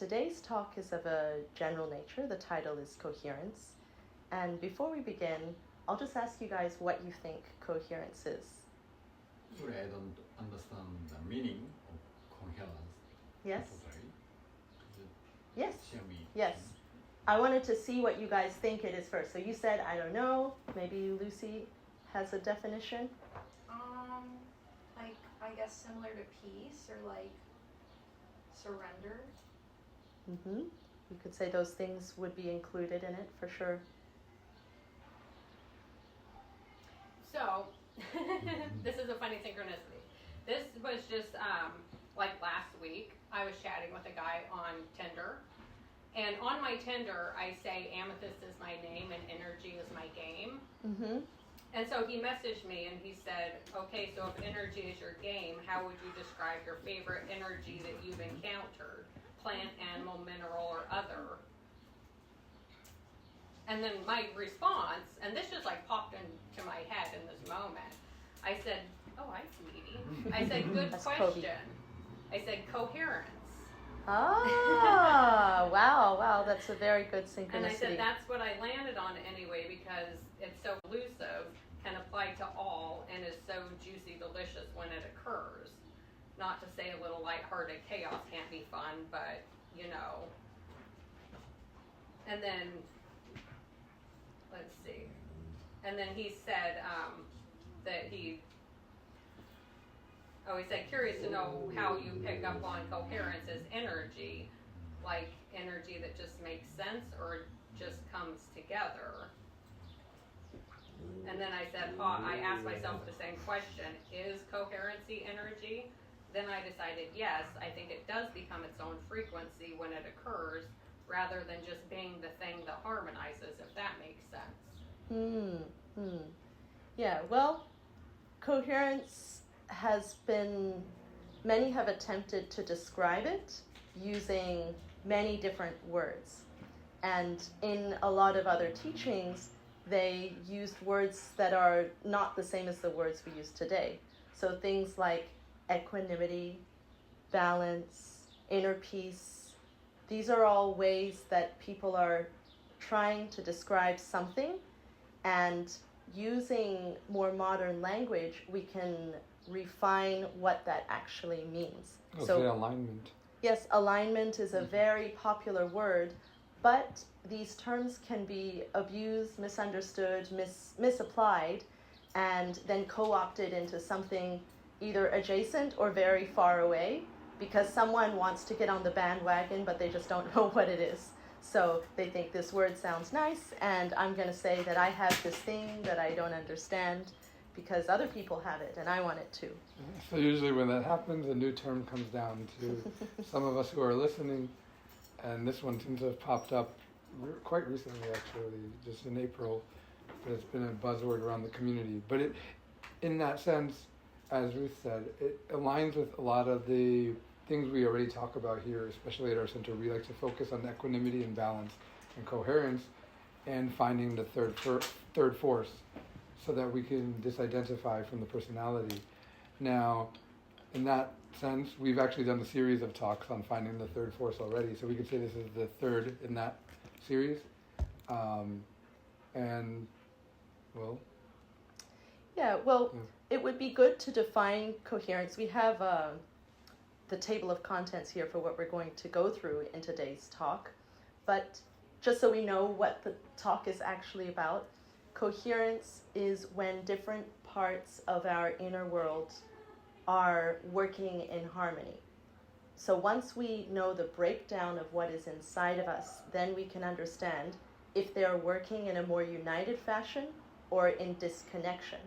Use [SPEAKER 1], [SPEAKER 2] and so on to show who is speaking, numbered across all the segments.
[SPEAKER 1] Today's talk is of a general nature. The title is Coherence. And before we begin, I'll just ask you guys what you think coherence is.
[SPEAKER 2] Sorry, I don't understand the meaning of coherence.
[SPEAKER 1] Yes?
[SPEAKER 2] Totally.
[SPEAKER 1] Yes.
[SPEAKER 2] Share me.
[SPEAKER 1] Yes. I wanted to see what you guys think it is first. So you said, I don't know. Maybe Lucy has a definition?
[SPEAKER 3] Like, I guess similar to peace or like surrender.
[SPEAKER 1] Mm-hmm. You could say those things would be included in it for sure.
[SPEAKER 4] So, this is a funny synchronicity. This was just like last week. I was chatting with a guy on Tinder. And on my Tinder, I say amethyst is my name and energy is my game.
[SPEAKER 1] Mm-hmm.
[SPEAKER 4] And so he messaged me and he said, okay, so if energy is your game, how would you describe your favorite energy that you've encountered? Plant, animal, mineral, or other? And then my response, and this just like popped into my head in this moment, I said, oh, I see. I said, good
[SPEAKER 1] That's
[SPEAKER 4] question.
[SPEAKER 1] Kobe.
[SPEAKER 4] I said, coherence.
[SPEAKER 1] Ah, wow, that's a very good synchronicity.
[SPEAKER 4] And I said, that's what I landed on anyway, because it's so elusive, can apply to all, and is so juicy delicious when it occurs. Not to say a little lighthearted chaos can't be fun, but, you know. And then, let's see. And then he said that he said, curious to know how you pick up on coherence as energy, like energy that just makes sense or just comes together. And then I said, I asked myself the same question, is coherency energy? Then I decided, yes, I think it does become its own frequency when it occurs, rather than just being the thing that harmonizes, if that makes sense.
[SPEAKER 1] Yeah, well, coherence has been, many have attempted to describe it using many different words. And in a lot of other teachings, they used words that are not the same as the words we use today. So things like equanimity, balance, inner peace, these are all ways that people are trying to describe something, and using more modern language, we can refine what that actually means.
[SPEAKER 5] So alignment.
[SPEAKER 1] Yes, alignment is a very popular word, but these terms can be abused, misunderstood, misapplied, and then co-opted into something either adjacent or very far away, because someone wants to get on the bandwagon, but they just don't know what it is. So they think this word sounds nice, and I'm going to say that I have this thing that I don't understand because other people have it, and I want it too.
[SPEAKER 5] So usually when that happens, a new term comes down to some of us who are listening, and this one seems to have popped up quite recently, actually, just in April. But it's been a buzzword around the community. But it, in that sense, as Ruth said, it aligns with a lot of the things we already talk about here, especially at our center. We like to focus on equanimity and balance and coherence and finding the third force so that we can disidentify from the personality. Now, in that sense, we've actually done a series of talks on finding the third force already, so we could say this is the third in that series.
[SPEAKER 1] It would be good to define coherence. We have the table of contents here for what we're going to go through in today's talk. But just so we know what the talk is actually about, coherence is when different parts of our inner world are working in harmony. So once we know the breakdown of what is inside of us, then we can understand if they're working in a more united fashion or in disconnection.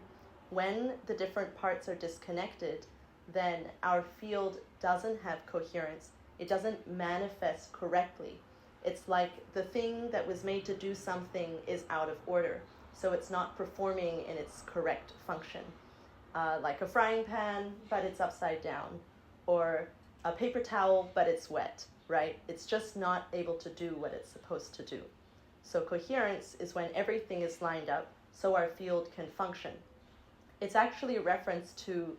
[SPEAKER 1] When the different parts are disconnected, then our field doesn't have coherence. It doesn't manifest correctly. It's like the thing that was made to do something is out of order, so it's not performing in its correct function. Like a frying pan, but it's upside down, or a paper towel, but it's wet, right? It's just not able to do what it's supposed to do. So coherence is when everything is lined up so our field can function. It's actually a reference to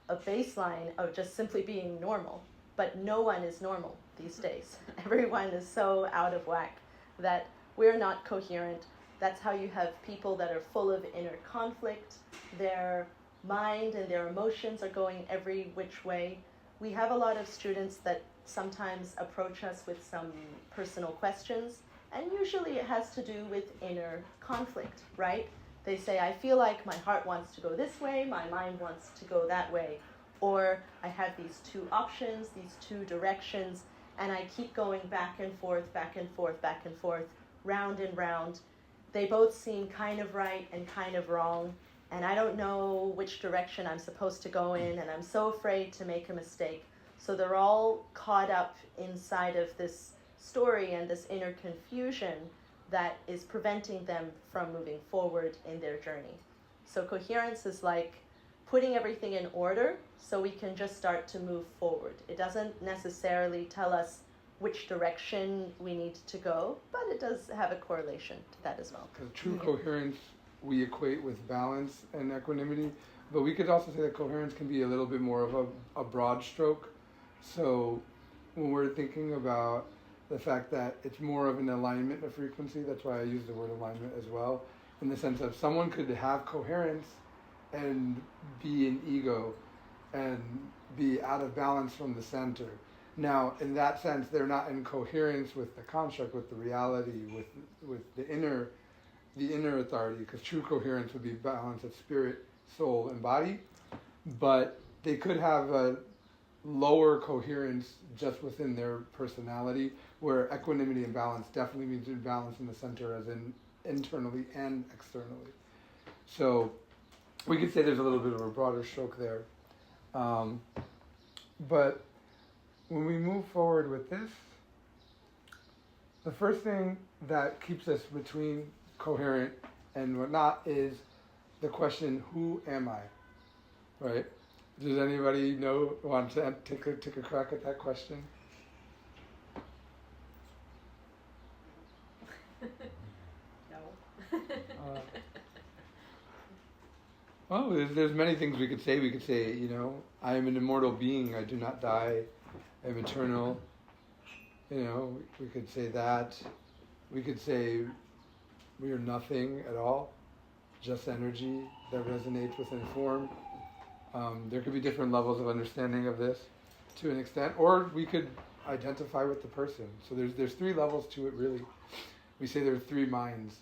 [SPEAKER 1] a baseline of just simply being normal, but no one is normal. these days. Everyone is so out of whack that we're not coherent. That's how you have people that are full of inner conflict. Their mind and their emotions are going every which way. We have a lot of students that sometimes approach us with some personal questions, and usually it has to do with inner conflict, right? They say, I feel like my heart wants to go this way, my mind wants to go that way, or I have these two options, these two directions, and I keep going back and forth, back and forth, back and forth, round and round. They both seem kind of right and kind of wrong, and I don't know which direction I'm supposed to go in, and I'm so afraid to make a mistake. So they're all caught up inside of this story and this inner confusion that is preventing them from moving forward in their journey. So coherence is like putting everything in order so we can just start to move forward. It doesn't necessarily tell us which direction we need to go, but it does have a correlation to that as well.
[SPEAKER 5] Because true coherence we equate with balance and equanimity, but we could also say that coherence can be a little bit more of a broad stroke. So when we're thinking about the fact that it's more of an alignment of frequency, that's why I use the word alignment as well, in the sense of someone could have coherence and be in ego and be out of balance from the center. Now, in that sense, they're not in coherence with the construct, with the reality, with the inner authority, because true coherence would be balance of spirit, soul, and body. But they could have a lower coherence just within their personality, where equanimity and balance definitely means balance in the center, as in internally and externally. So we could say there's a little bit of a broader stroke there. But when we move forward with this, the first thing that keeps us between coherent and whatnot is the question, who am I? Right? Does anybody want to take a crack at that question?
[SPEAKER 4] No.
[SPEAKER 5] Well, there's many things we could say. We could say, I am an immortal being. I do not die. I am eternal. We could say that. We could say we are nothing at all, just energy that resonates within form. There could be different levels of understanding of this to an extent, or we could identify with the person. So there's three levels to it, really. We say there are three minds.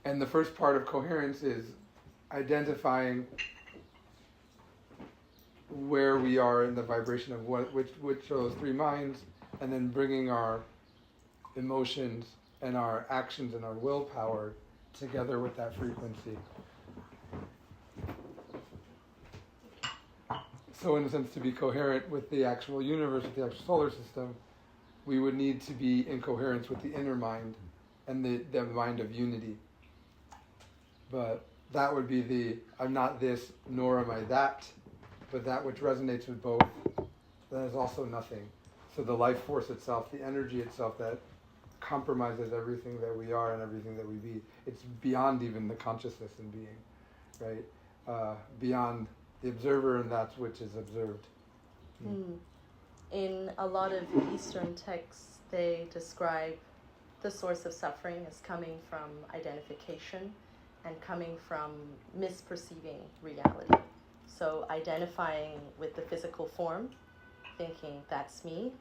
[SPEAKER 5] And the first part of coherence is identifying where we are in the vibration of which of those three minds, and then bringing our emotions and our actions and our willpower together with that frequency. So in a sense, to be coherent with the actual universe, with the actual solar system, we would need to be in coherence with the inner mind and the mind of unity. But that would be I'm not this, nor am I that, but that which resonates with both, that is also nothing. So the life force itself, the energy itself that compromises everything that we are and everything that we be, it's beyond even the consciousness and being, right? Beyond the observer and that which is observed.
[SPEAKER 1] In a lot of Eastern texts, they describe the source of suffering as coming from identification and coming from misperceiving reality. So identifying with the physical form, thinking that's me,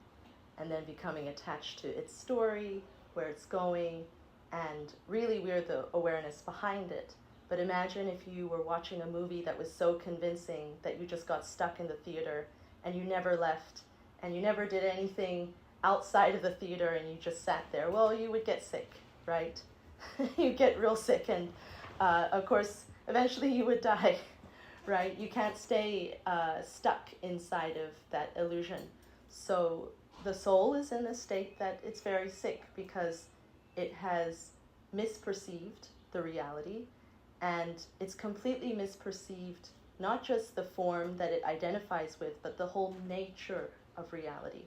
[SPEAKER 1] and then becoming attached to its story, where it's going, and really we're the awareness behind it. But imagine if you were watching a movie that was so convincing that you just got stuck in the theater and you never left and you never did anything outside of the theater and you just sat there. Well, you would get sick, right? You'd get real sick, and of course, eventually you would die, right? You can't stay stuck inside of that illusion. So the soul is in a state that it's very sick because it has misperceived the reality, and it's completely misperceived not just the form that it identifies with, but the whole nature of reality.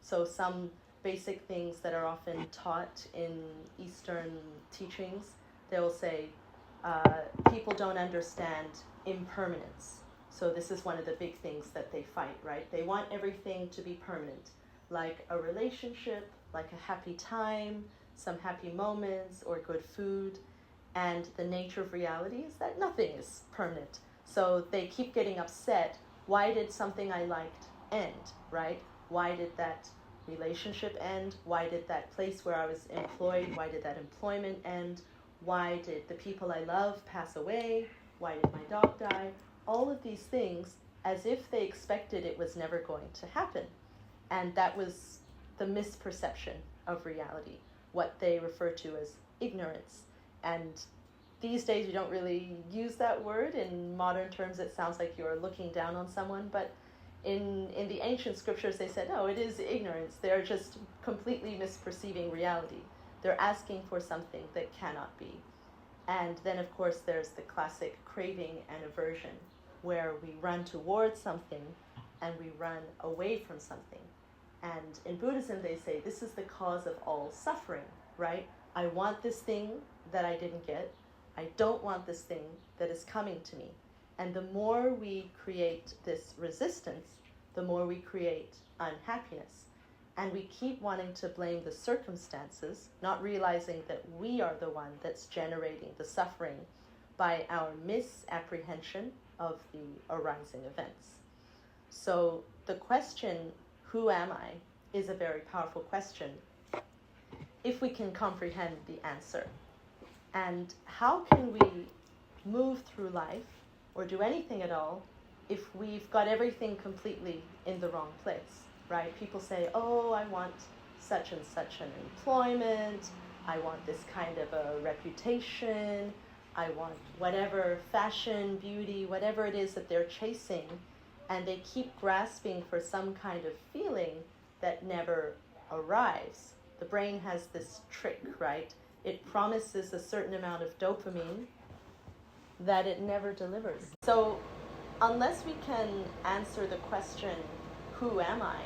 [SPEAKER 1] So some basic things that are often taught in Eastern teachings, they will say, people don't understand impermanence. So this is one of the big things that they fight, right? They want everything to be permanent. like a relationship, like a happy time, some happy moments, or good food. And the nature of reality is that nothing is permanent. So they keep getting upset. Why did something I liked end, right? Why did that relationship end? Why did that place where I was employed, why did that employment end? Why did the people I love pass away? Why did my dog die? All of these things as if they expected it was never going to happen. And that was the misperception of reality, what they refer to as ignorance. And these days we don't really use that word. In modern terms it sounds like you're looking down on someone, but in the ancient scriptures they said, no, it is ignorance. They're just completely misperceiving reality. They're asking for something that cannot be. And then of course there's the classic craving and aversion, where we run towards something and we run away from something. And in Buddhism they say this is the cause of all suffering, right? I want this thing that I didn't get. I don't want this thing that is coming to me. And the more we create this resistance, the more we create unhappiness. And we keep wanting to blame the circumstances, not realizing that we are the one that's generating the suffering by our misapprehension of the arising events. So the question, who am I, is a very powerful question if we can comprehend the answer. And how can we move through life or do anything at all if we've got everything completely in the wrong place, right? People say, oh, I want such and such an employment, I want this kind of a reputation, I want whatever fashion, beauty, whatever it is that they're chasing, and they keep grasping for some kind of feeling that never arrives. The brain has this trick, right? It promises a certain amount of dopamine that it never delivers. So unless we can answer the question, who am I,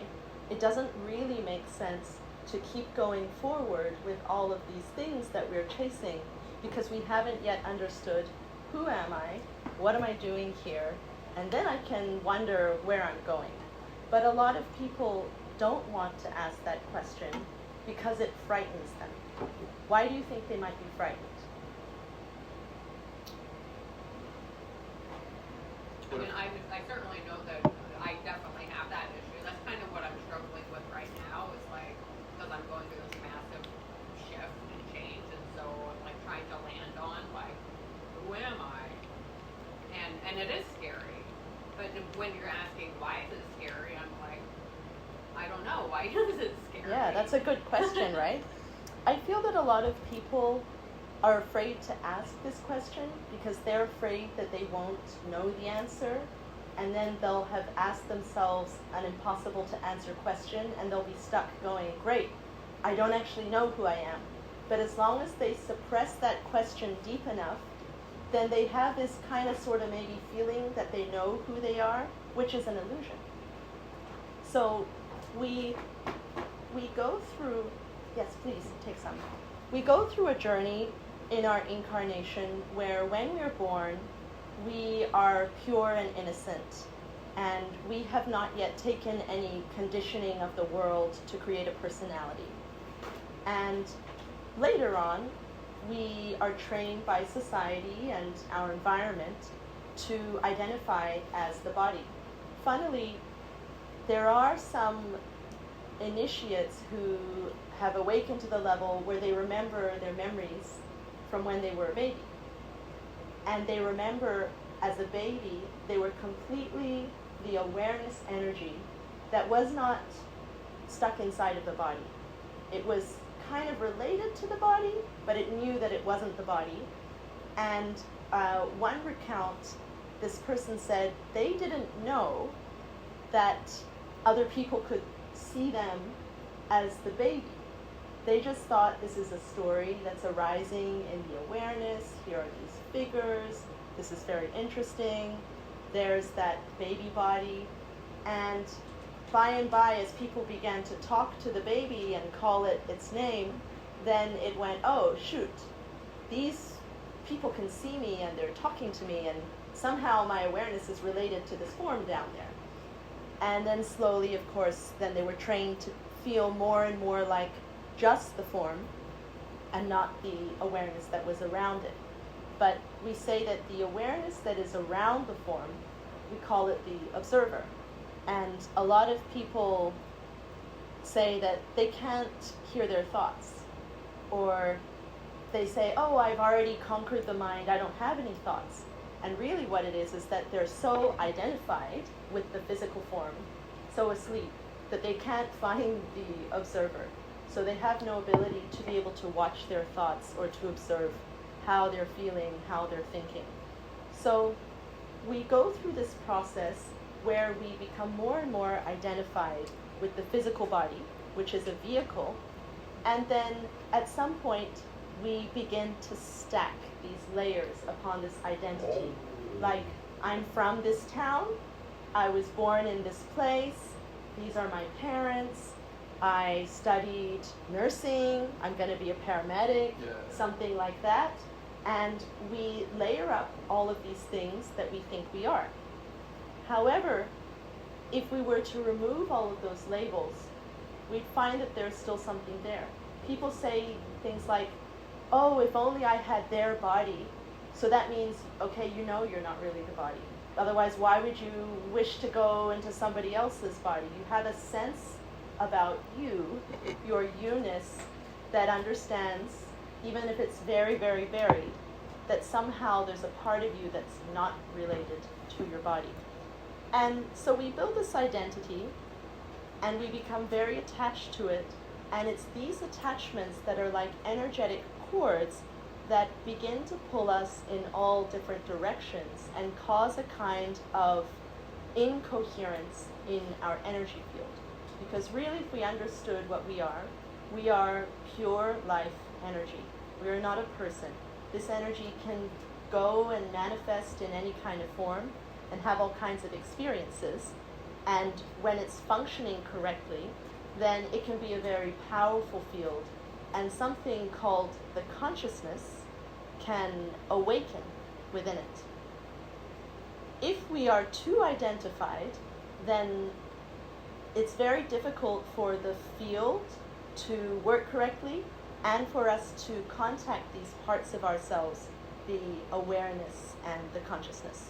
[SPEAKER 1] it doesn't really make sense to keep going forward with all of these things that we're chasing, because we haven't yet understood, who am I, what am I doing here, and then I can wonder where I'm going. But a lot of people don't want to ask that question because it frightens them. Why do you think they might be frightened?
[SPEAKER 4] I mean, I certainly know that I definitely have that issue. That's kind of what I'm struggling with right now, is like, because I'm going through this massive shift and change, and so I'm like trying to land on, like, who am I? And it is scary. But when you're asking why is it scary, I'm like, I don't know. Why is it scary?
[SPEAKER 1] Yeah, that's a good question, right? I feel that a lot of people are afraid to ask this question because they're afraid that they won't know the answer, and then they'll have asked themselves an impossible to answer question and they'll be stuck going, great, I don't actually know who I am. But as long as they suppress that question deep enough, then they have this kind of sort of maybe feeling that they know who they are, which is an illusion. So we go through, yes, please, take some. We go through a journey in our incarnation where when we're born, we are pure and innocent, and we have not yet taken any conditioning of the world to create a personality. And later on, we are trained by society and our environment to identify as the body. Funnily, there are some initiates who have awakened to the level where they remember their memories from when they were a baby. And they remember as a baby, they were completely the awareness energy that was not stuck inside of the body. It was kind of related to the body, but it knew that it wasn't the body. And one recount, this person said they didn't know that other people could see them as the baby. They just thought this is a story that's arising in the awareness. Here are these figures. This is very interesting. There's that baby body. And by, as people began to talk to the baby and call it its name, then it went, oh, shoot, these people can see me and they're talking to me, and somehow my awareness is related to this form down there. And then slowly, of course, then they were trained to feel more and more like just the form and not the awareness that was around it. But we say that the awareness that is around the form, we call it the observer. And a lot of people say that they can't hear their thoughts, or they say, oh, I've already conquered the mind, I don't have any thoughts. And really what it is that they're so identified with the physical form, so asleep, that they can't find the observer. So they have no ability to be able to watch their thoughts or to observe how they're feeling, how they're thinking. So we go through this process where we become more and more identified with the physical body, which is a vehicle, and then at some point we begin to stack these layers upon this identity. Like, I'm from this town, I was born in this place, these are my parents, I studied nursing, I'm going to be a paramedic, something like that. And we layer up all of these things that we think we are. However, if we were to remove all of those labels, we'd find that there's still something there. People say things like, oh, if only I had their body. So that means, okay, you know you're not really the body. Otherwise, why would you wish to go into somebody else's body? You have a sense about you, your you-ness, that understands, even if it's very, very varied, that somehow there's a part of you that's not related to your body. And so we build this identity, and we become very attached to it, and it's these attachments that are like energetic cords that begin to pull us in all different directions and cause a kind of incoherence in our energy field. Because really, if we understood what we are pure life energy. We are not a person. This energy can go and manifest in any kind of form and have all kinds of experiences. And when it's functioning correctly, then it can be a very powerful field. And something called the consciousness can awaken within it. If we are too identified, then it's very difficult for the field to work correctly and for us to contact these parts of ourselves, the awareness and the consciousness.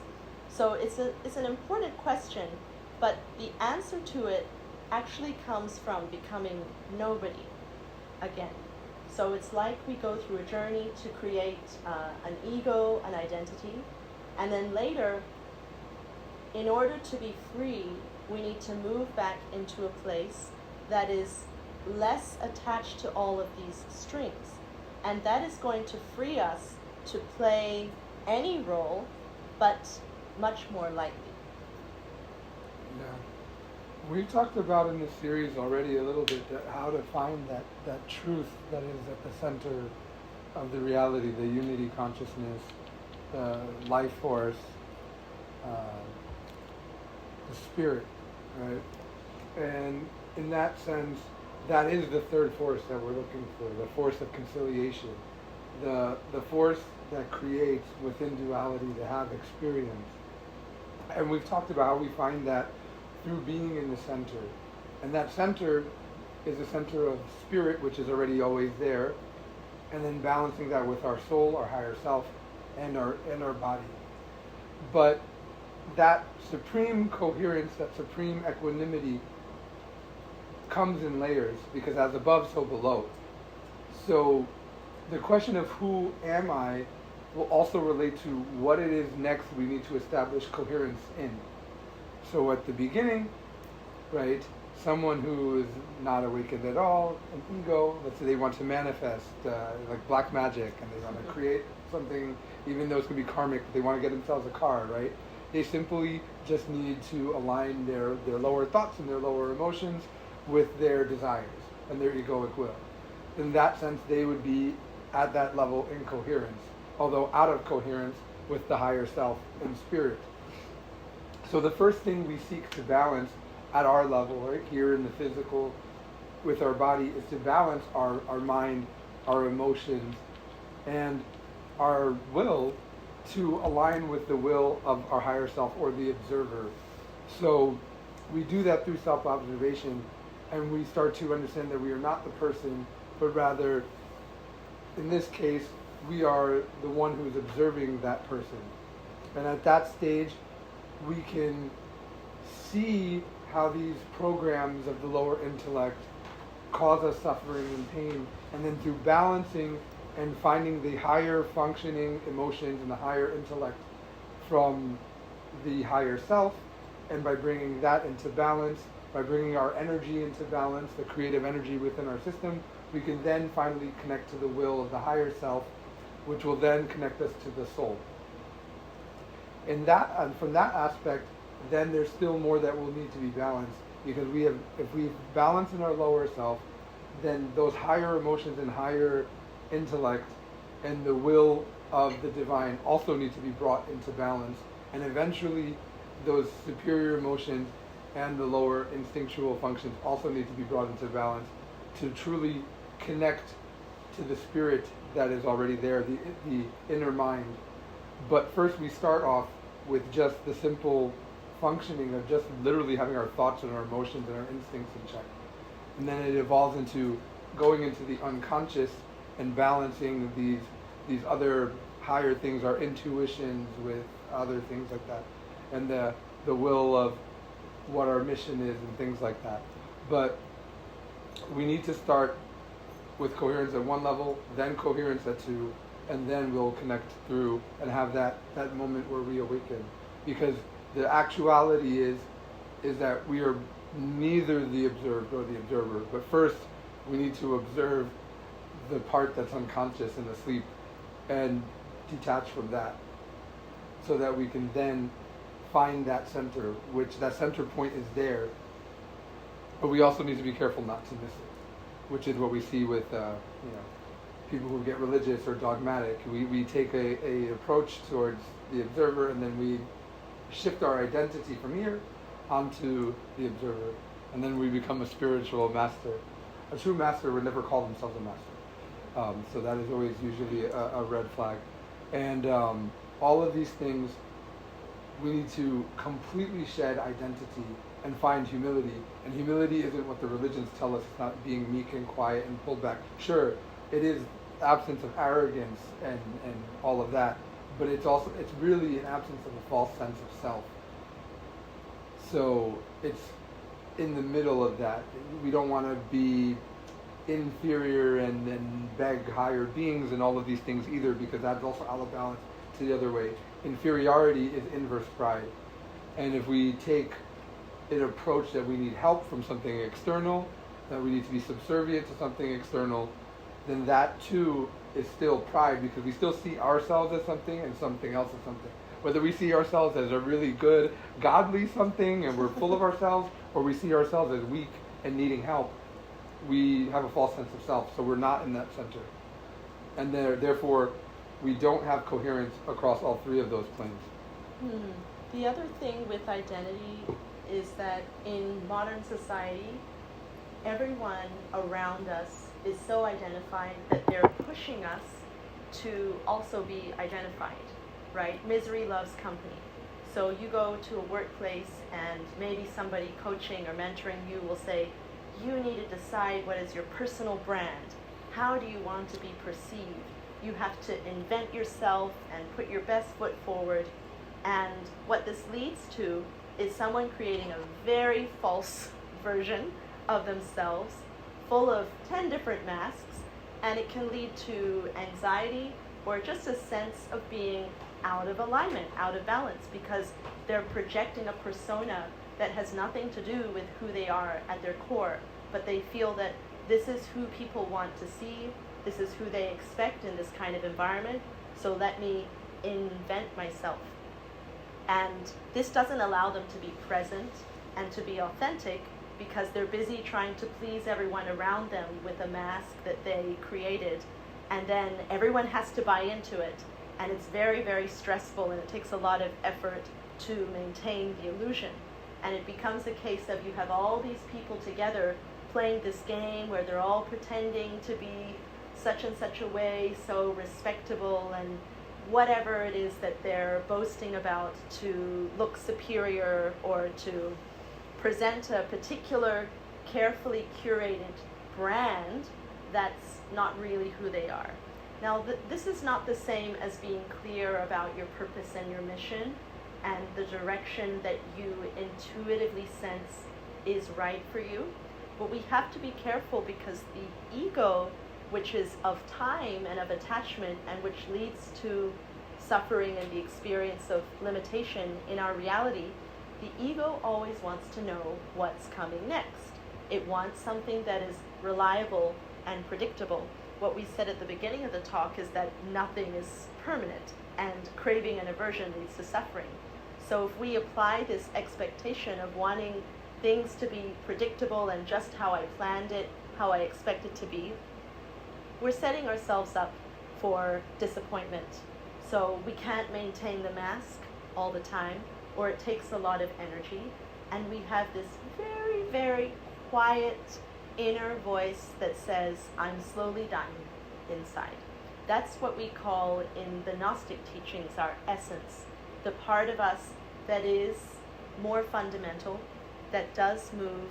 [SPEAKER 1] So it's an important question, but the answer to it actually comes from becoming nobody again. So it's like we go through a journey to create an ego, an identity, and then later, in order to be free, we need to move back into a place that is less attached to all of these strings. And that is going to free us to play any role, but much more lightly.
[SPEAKER 5] Yeah. We talked about in this series already a little bit that how to find that truth that is at the center of the reality, the unity consciousness, the life force, the spirit, right? And in that sense, that is the third force that we're looking for, the force of conciliation, the force that creates within duality to have experience. And we've talked about how we find that through being in the center. And that center is a center of spirit, which is already always there, and then balancing that with our soul, our higher self, and our body. But that supreme coherence, that supreme equanimity comes in layers, because as above, so below. So the question of who am I will also relate to what it is next we need to establish coherence in. So at the beginning, right, someone who is not awakened at all, an ego, let's say they want to manifest like black magic, and they want to create something, even though it's going to be karmic, but they want to get themselves a car, right? They simply just need to align their lower thoughts and their lower emotions with their desires and their egoic will. In that sense, they would be at that level in coherence, although out of coherence with the higher self and spirit. So the first thing we seek to balance at our level, right, here in the physical, with our body, is to balance our mind, our emotions, and our will to align with the will of our higher self or the observer. So we do that through self-observation, and we start to understand that we are not the person, but rather, in this case, we are the one who is observing that person. And at that stage, we can see how these programs of the lower intellect cause us suffering and pain, and then through balancing and finding the higher functioning emotions and the higher intellect from the higher self, and by bringing that into balance, by bringing our energy into balance, the creative energy within our system, we can then finally connect to the will of the higher self, which will then connect us to the soul. And from that aspect, then there's still more that will need to be balanced, because if we balance in our lower self, then those higher emotions and higher intellect and the will of the divine also need to be brought into balance, and eventually those superior emotions and the lower instinctual functions also need to be brought into balance to truly connect to the spirit that is already there, the inner mind. But first we start off with just the simple functioning of just literally having our thoughts and our emotions and our instincts in check. And then it evolves into going into the unconscious and balancing these other higher things, our intuitions with other things like that, and the will of what our mission is and things like that. But we need to start with coherence at one level, then coherence at two, and then we'll connect through and have that moment where we awaken. Because the actuality is that we are neither the observed or the observer, but first we need to observe the part that's unconscious and asleep and detach from that, so that we can then find that center, which that center point is there, but we also need to be careful not to miss it, which is what we see with people who get religious or dogmatic. We take a approach towards the observer, and then we shift our identity from here onto the observer, and then we become a spiritual master. A true master would never call themselves a master, so that is always usually a red flag. And all of these things, we need to completely shed identity and find humility. And humility isn't what the religions tell us. It's not being meek and quiet and pulled back. Sure, it is absence of arrogance and all of that, but it's really an absence of a false sense of self. So it's in the middle of that. We don't want to be inferior and beg higher beings and all of these things either, because that's also out of balance to the other way. Inferiority is inverse pride. And if we take an approach that we need help from something external, that we need to be subservient to something external, then that too is still pride, because we still see ourselves as something and something else as something. Whether we see ourselves as a really good, godly something and we're full of ourselves, or we see ourselves as weak and needing help, we have a false sense of self, so we're not in that center. And therefore, we don't have coherence across all three of those planes.
[SPEAKER 1] The other thing with identity is that in modern society, everyone around us is so identified that they're pushing us to also be identified, right? Misery loves company. So you go to a workplace and maybe somebody coaching or mentoring you will say, you need to decide what is your personal brand. How do you want to be perceived? You have to invent yourself and put your best foot forward. And what this leads to is someone creating a very false version of themselves, full of 10 different masks, and it can lead to anxiety or just a sense of being out of alignment, out of balance, because they're projecting a persona that has nothing to do with who they are at their core, but they feel that this is who people want to see, this is who they expect in this kind of environment, so let me invent myself. And this doesn't allow them to be present and to be authentic, because they're busy trying to please everyone around them with a mask that they created, and then everyone has to buy into it, and it's very, very stressful, and it takes a lot of effort to maintain the illusion. And it becomes a case of you have all these people together playing this game where they're all pretending to be such and such a way, so respectable, and whatever it is that they're boasting about to look superior or to present a particular carefully curated brand that's not really who they are. Now, this is not the same as being clear about your purpose and your mission and the direction that you intuitively sense is right for you. But we have to be careful because the ego, which is of time and of attachment and which leads to suffering and the experience of limitation in our reality, the ego always wants to know what's coming next. It wants something that is reliable and predictable. What we said at the beginning of the talk is that nothing is permanent, and craving and aversion leads to suffering. So if we apply this expectation of wanting things to be predictable and just how I planned it, how I expect it to be, we're setting ourselves up for disappointment. So we can't maintain the mask all the time, or it takes a lot of energy, and we have this very, very quiet inner voice that says, I'm slowly dying inside. That's what we call in the Gnostic teachings our essence, the part of us that is more fundamental, that does move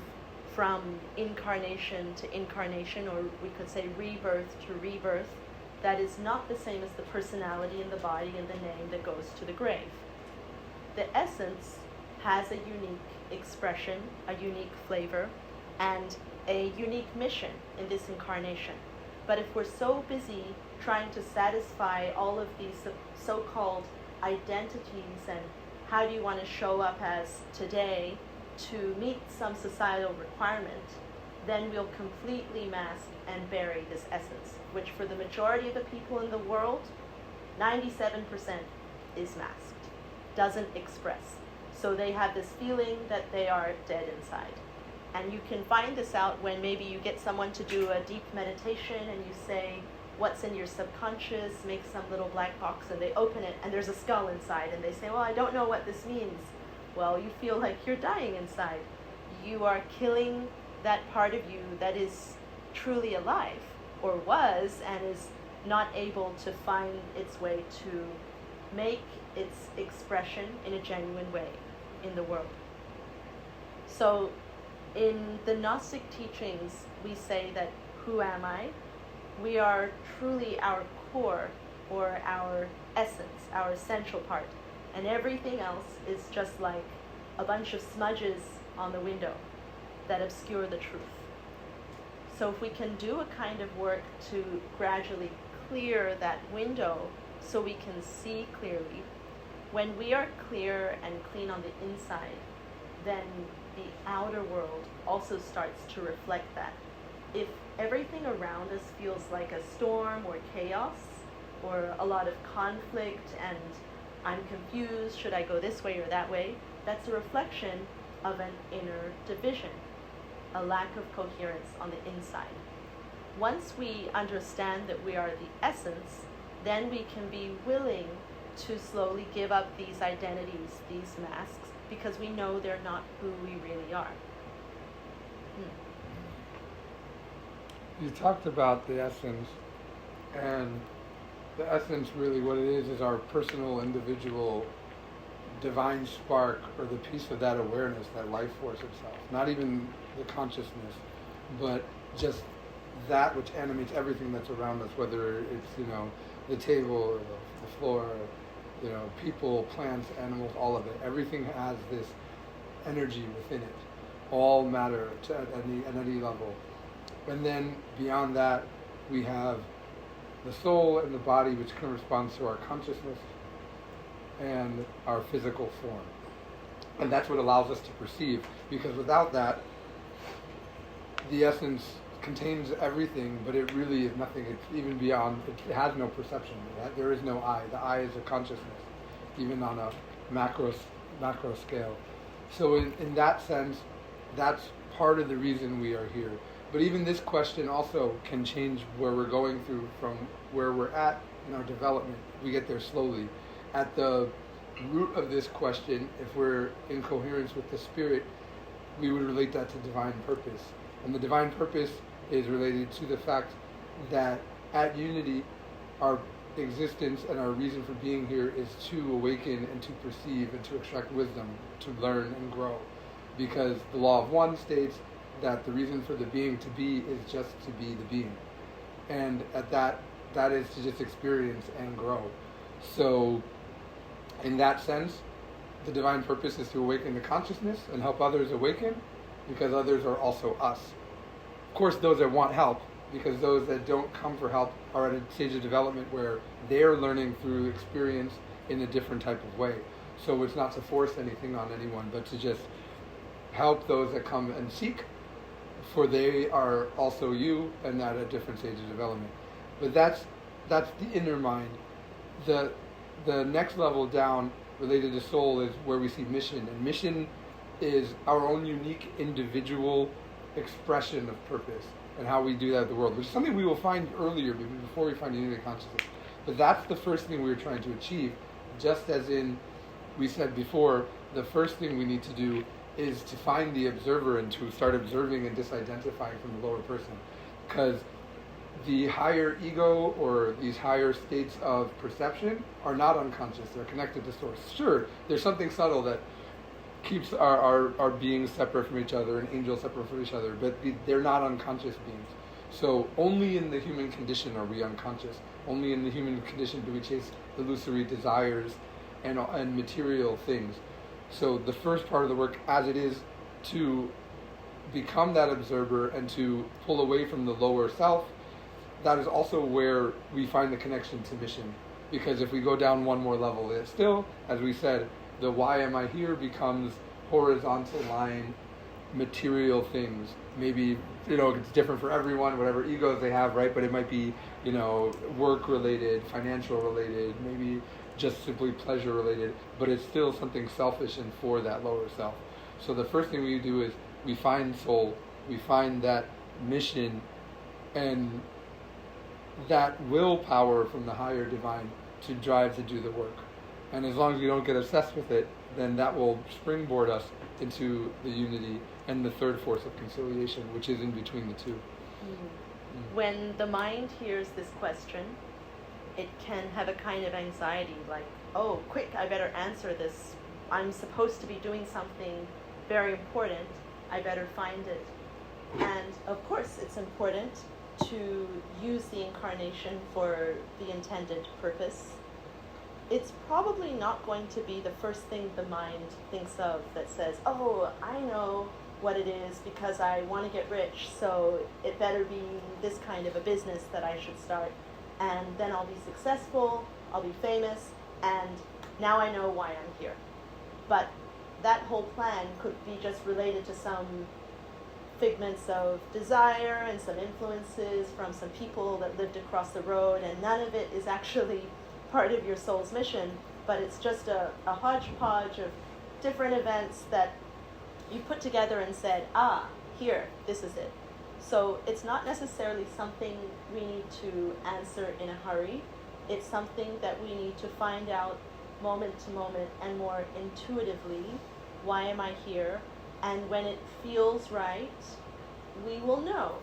[SPEAKER 1] from incarnation to incarnation, or we could say rebirth to rebirth, that is not the same as the personality and the body and the name that goes to the grave. The essence has a unique expression, a unique flavor, and a unique mission in this incarnation. But if we're so busy trying to satisfy all of these so-called identities and how do you want to show up as today to meet some societal requirement, then we'll completely mask and bury this essence, which for the majority of the people in the world, 97% is masked, doesn't express. So they have this feeling that they are dead inside. And you can find this out when maybe you get someone to do a deep meditation and you say, what's in your subconscious, make some little black box, and they open it and there's a skull inside, and they say, well, I don't know what this means. Well, you feel like you're dying inside. You are killing that part of you that is truly alive, or was, and is not able to find its way to make its expression in a genuine way in the world. So in the Gnostic teachings, we say that, who am I? We are truly our core, or our essence, our essential part. And everything else is just like a bunch of smudges on the window that obscure the truth. So if we can do a kind of work to gradually clear that window so we can see clearly, when we are clear and clean on the inside, then the outer world also starts to reflect that. If everything around us feels like a storm or chaos or a lot of conflict and I'm confused, should I go this way or that way, that's a reflection of an inner division, a lack of coherence on the inside. Once we understand that we are the essence, then we can be willing to slowly give up these identities, these masks, because we know they're not who we really are.
[SPEAKER 5] You talked about the essence, and the essence really what it is our personal, individual, divine spark, or the piece of that awareness, that life force itself. Not even the consciousness, but just that which animates everything that's around us, whether it's, the table or the floor, people, plants, animals, all of it. Everything has this energy within it. All matter at any level. And then beyond that, we have the soul and the body, which corresponds to our consciousness and our physical form. And that's what allows us to perceive, because without that, the essence contains everything, but it really is nothing. It's even beyond, it has no perception. There is no I. The I is a consciousness, even on a macro scale. So in that sense, that's part of the reason we are here. But even this question also can change where we're going through from where we're at in our development. We get there slowly. At the root of this question, if we're in coherence with the spirit, we would relate that to divine purpose. And the divine purpose is related to the fact that at unity, our existence and our reason for being here is to awaken and to perceive and to extract wisdom, to learn and grow. Because the law of one states that the reason for the being to be is just to be the being. And at that is to just experience and grow. So in that sense, the divine purpose is to awaken the consciousness and help others awaken, because others are also us. Of course, those that want help, because those that don't come for help are at a stage of development where they're learning through experience in a different type of way. So it's not to force anything on anyone, but to just help those that come and seek, for they are also you and at a different stage of development. But that's the inner mind. The next level down related to soul is where we see mission, and mission is our own unique individual expression of purpose and how we do that in the world, which is something we will find earlier before we find unity of consciousness. But that's the first thing we were trying to achieve, just as in we said before, the first thing we need to do is to find the observer and to start observing and disidentifying from the lower person. Because the higher ego or these higher states of perception are not unconscious, they're connected to source. Sure, there's something subtle that keeps our beings separate from each other and angels separate from each other, but they're not unconscious beings. So only in the human condition are we unconscious. Only in the human condition do we chase illusory desires and material things. So the first part of the work, as it is to become that observer and to pull away from the lower self, that is also where we find the connection to mission. Because if we go down one more level, it's still, as we said, the why am I here becomes horizontal line, material things. Maybe, it's different for everyone, whatever egos they have, right? But it might be, work related, financial related, maybe just simply pleasure related, but it's still something selfish and for that lower self. So the first thing we do is we find soul, we find that mission, and that willpower from the higher divine to drive to do the work. And as long as we don't get obsessed with it, then that will springboard us into the unity and the third force of conciliation, which is in between the two.
[SPEAKER 1] When the mind hears this question, it can have a kind of anxiety, like, oh, quick, I better answer this. I'm supposed to be doing something very important. I better find it. And of course, it's important to use the incarnation for the intended purpose. It's probably not going to be the first thing the mind thinks of that says, oh, I know what it is because I want to get rich, so it better be this kind of a business that I should start. And then I'll be successful, I'll be famous, and now I know why I'm here. But that whole plan could be just related to some figments of desire and some influences from some people that lived across the road, and none of it is actually part of your soul's mission, but it's just a hodgepodge of different events that you put together and said, here, this is it. So it's not necessarily something we need to answer in a hurry. It's something that we need to find out moment to moment and more intuitively. Why am I here? And when it feels right, we will know.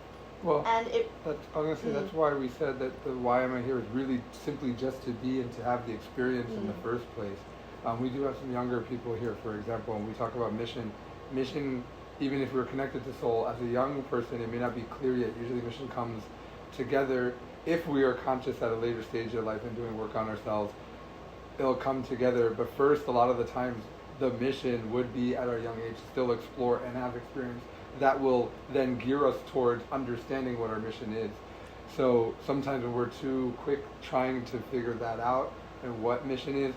[SPEAKER 5] Well,
[SPEAKER 1] and
[SPEAKER 5] I was going to say that's why we said that the why am I here is really simply just to be and to have the experience in the first place. We do have some younger people here, for example, and we talk about mission. Mission, even if we're connected to soul, as a young person, it may not be clear yet. Usually mission comes together if we are conscious at a later stage of life and doing work on ourselves. It'll come together, but first, a lot of the times, the mission would be at our young age to still explore and have experience. That will then gear us towards understanding what our mission is. So sometimes when we're too quick trying to figure that out and what mission is,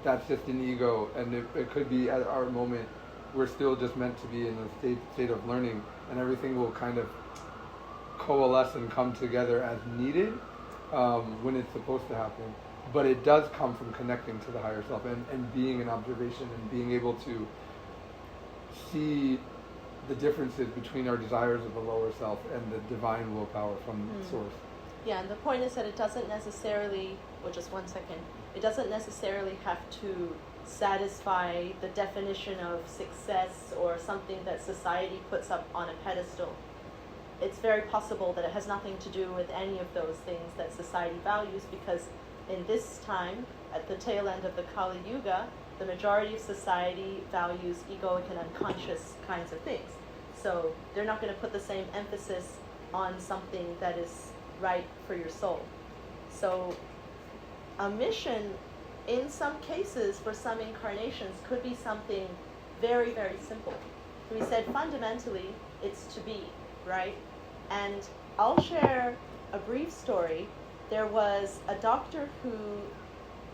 [SPEAKER 5] that's just an ego, and it could be at our moment we're still just meant to be in a state of learning, and everything will kind of coalesce and come together as needed when it's supposed to happen. But it does come from connecting to the higher self and being in observation and being able to see the differences between our desires of the lower self and the divine willpower from source.
[SPEAKER 1] Yeah, and the point is that it doesn't necessarily, it doesn't necessarily have to satisfy the definition of success or something that society puts up on a pedestal. It's very possible that it has nothing to do with any of those things that society values, because in this time, at the tail end of the Kali Yuga, the majority of society values egoic and unconscious kinds of things. so they're not going to put the same emphasis on something that is right for your soul. So a mission, in some cases, for some incarnations, could be something very, very simple. We said fundamentally it's to be, right? And I'll share a brief story. There was a doctor who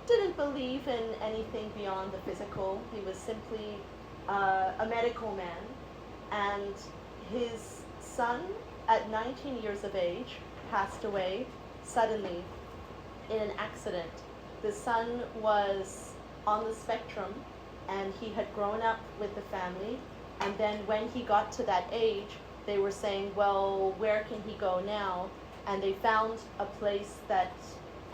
[SPEAKER 1] didn't believe in anything beyond the physical. He was simply a medical man. And his son, at 19 years of age, passed away suddenly in an accident. The son was on the spectrum, and he had grown up with the family. And then when he got to that age, they were saying, well, where can he go now? And they found a place that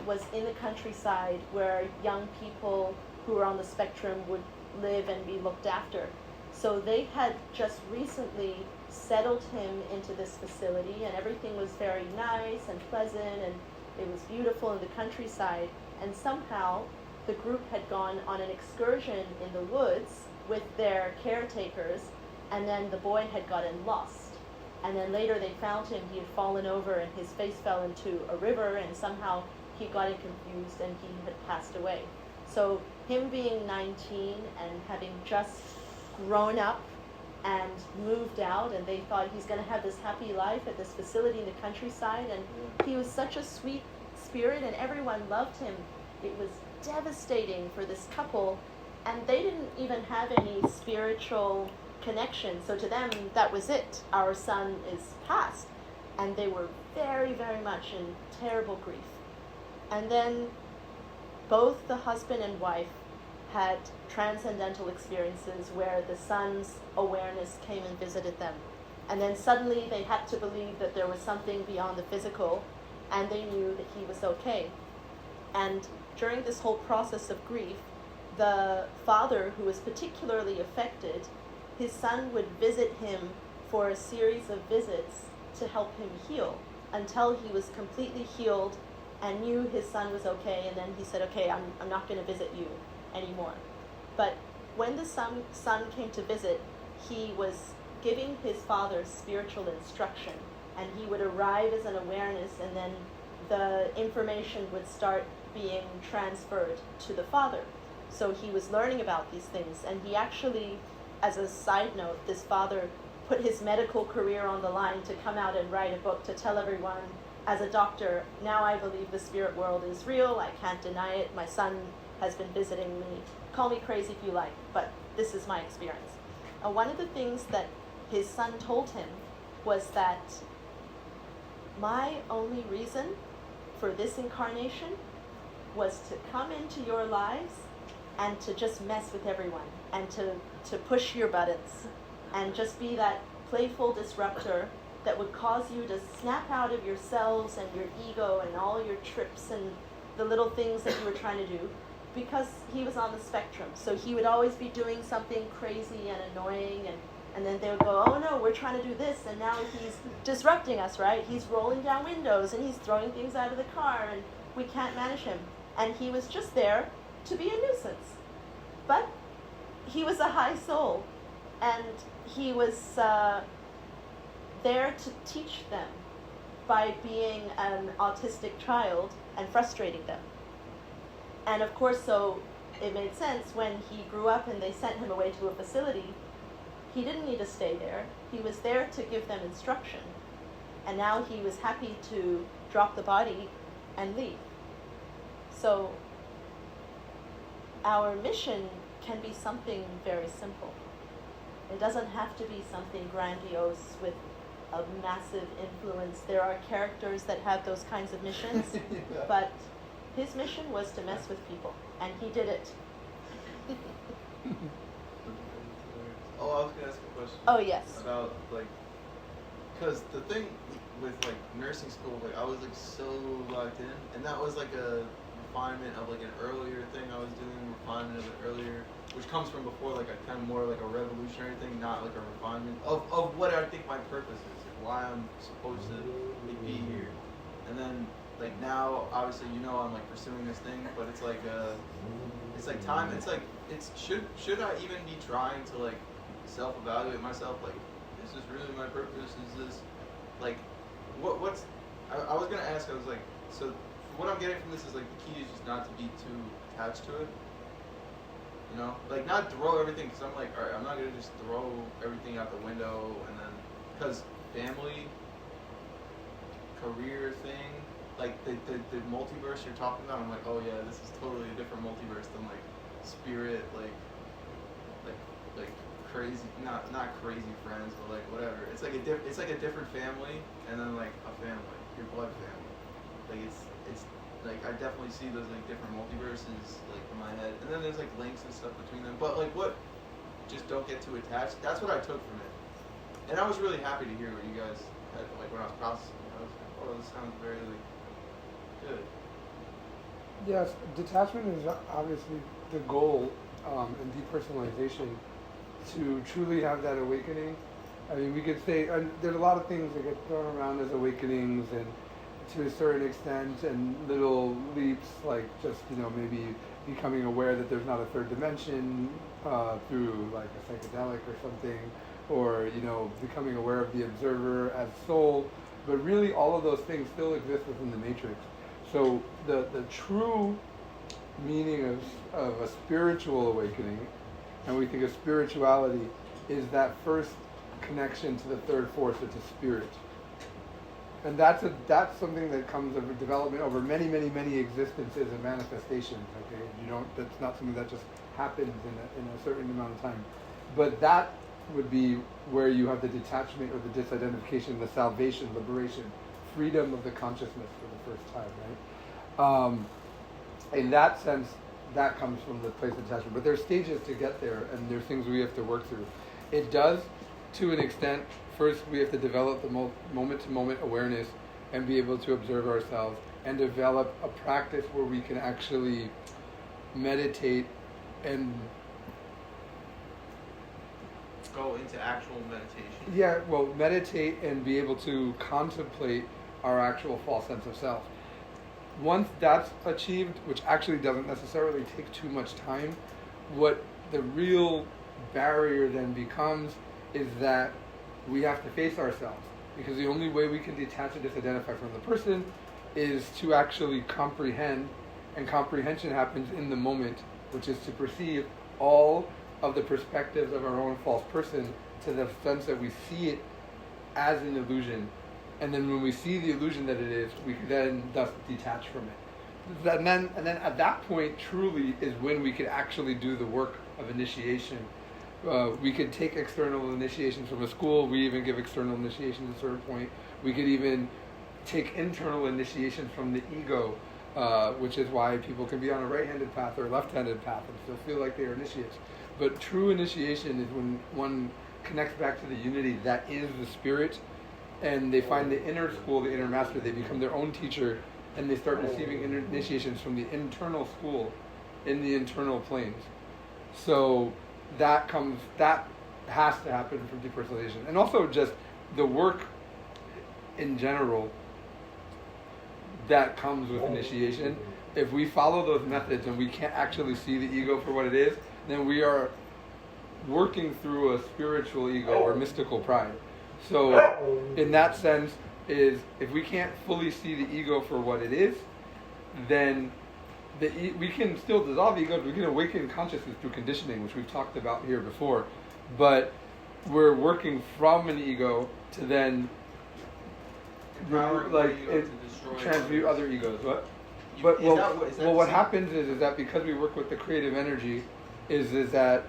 [SPEAKER 1] was in the countryside where young people who were on the spectrum would live and be looked after. So they had just recently settled him into this facility, and everything was very nice and pleasant, and it was beautiful in the countryside. And somehow the group had gone on an excursion in the woods with their caretakers, and then the boy had gotten lost. And then later they found him. He had fallen over and his face fell into a river, and somehow he got confused and he had passed away. So him being 19 and having just grown up and moved out, and they thought he's going to have this happy life at this facility in the countryside, and he was such a sweet spirit and everyone loved him. It was devastating for this couple, and they didn't even have any spiritual connection. So to them, that was it. Our son is past. And they were very, very much in terrible grief. And then both the husband and wife had transcendental experiences where the son's awareness came and visited them. And then suddenly they had to believe that there was something beyond the physical, and they knew that he was okay. And during this whole process of grief, the father, who was particularly affected, his son would visit him for a series of visits to help him heal until he was completely healed and knew his son was okay. And then he said, okay, I'm not going to visit you anymore. But when the son came to visit, he was giving his father spiritual instruction, and he would arrive as an awareness, and then the information would start being transferred to the father. So he was learning about these things, and he actually, as a side note, this father put his medical career on the line to come out and write a book to tell everyone, as a doctor, now I believe the spirit world is real, I can't deny it, my son has been visiting me, call me crazy if you like, but this is my experience. And one of the things that his son told him was that my only reason for this incarnation was to come into your lives and to just mess with everyone and to push your buttons and just be that playful disruptor that would cause you to snap out of yourselves and your ego and all your trips and the little things that you were trying to do, because he was on the spectrum. So he would always be doing something crazy and annoying, and then they would go, oh no, we're trying to do this, and now he's disrupting us, right? He's rolling down windows and he's throwing things out of the car and we can't manage him. And he was just there to be a nuisance. But he was a high soul, and he was there to teach them by being an autistic child and frustrating them. And of course, so it made sense when he grew up and they sent him away to a facility, he didn't need to stay there. He was there to give them instruction. And now he was happy to drop the body and leave. So our mission can be something very simple. It doesn't have to be something grandiose with a massive influence. There are characters that have those kinds of missions, but his mission was to mess with people, and he did it.
[SPEAKER 6] Oh, I was gonna ask a question.
[SPEAKER 1] Oh, yes.
[SPEAKER 6] About because the thing with nursing school, I was so locked in, and that was a refinement of an earlier thing I was doing, refinement of it earlier, which comes from before a kind of more a revolutionary thing, not a refinement of what I think my purpose is, why I'm supposed to be here. And then now, obviously, I'm pursuing this thing, but it's time. It's should I even be trying to self-evaluate myself? Is this really my purpose? Is this like what's I was gonna ask, I was like, so what I'm getting from this is like the key is just not to be too attached to it. You know, like not throw everything, because I'm like, all right, I'm not gonna just throw everything out the window, and then because family, career thing, like the multiverse you're talking about, I'm like, oh yeah, this is totally a different multiverse than like spirit, like crazy, not crazy friends, but like whatever. It's like a different family, and then like a family, your blood family. Like it's like I definitely see those like different multiverses like in my head, and then there's like links and stuff between them. But like what, just don't get too attached. That's what I took from it, and I was really happy to hear what you guys had. Like when I was processing, I was like, oh, this sounds very like good.
[SPEAKER 5] Yes, detachment is obviously the goal in depersonalization, to truly have that awakening. I mean, we could say there's a lot of things that get thrown around as awakenings, and to a certain extent, and little leaps like just, maybe becoming aware that there's not a third dimension through like a psychedelic or something, or becoming aware of the observer as soul. But really, all of those things still exist within the matrix. So the true meaning of a spiritual awakening, and we think of spirituality, is that first connection to the third force, it's a spirit. And that's something that comes of a development over many, many, many existences and manifestations. Okay, that's not something that just happens in a certain amount of time. But that would be where you have the detachment or the disidentification, the salvation, liberation, freedom of the consciousness for the first time, right? In that sense, that comes from the place of detachment. But there's stages to get there, and there's things we have to work through. It does, to an extent. First, we have to develop the moment-to-moment awareness and be able to observe ourselves, and develop a practice where we can actually meditate and
[SPEAKER 6] go into actual meditation.
[SPEAKER 5] Yeah, well, meditate and be able to contemplate our actual false sense of self. Once that's achieved, which actually doesn't necessarily take too much time, what the real barrier then becomes is that we have to face ourselves, because the only way we can detach and disidentify from the person is to actually comprehend, and comprehension happens in the moment, which is to perceive all of the perspectives of our own false person to the sense that we see it as an illusion. And then when we see the illusion that it is, we can then thus detach from it. And then at that point, truly, is when we could actually do the work of initiation. We could take external initiations from a school. We even give external initiations at a certain point. We could even take internal initiations from the ego, which is why people can be on a right-handed path or a left-handed path and still feel like they are initiates. But true initiation is when one connects back to the unity that is the spirit, and they find the inner school, the inner master. They become their own teacher, and they start receiving initiations from the internal school in the internal planes. So that has to happen from depersonalization. And also just the work in general that comes with initiation. If we follow those methods and we can't actually see the ego for what it is, then we are working through a spiritual ego or mystical pride. So in that sense, is if we can't fully see the ego for what it is, then we can still dissolve ego. We can awaken consciousness through conditioning, which we've talked about here before. But we're working from an ego to then transmute other egos. What? But what happens is that because we work with the creative energy, is that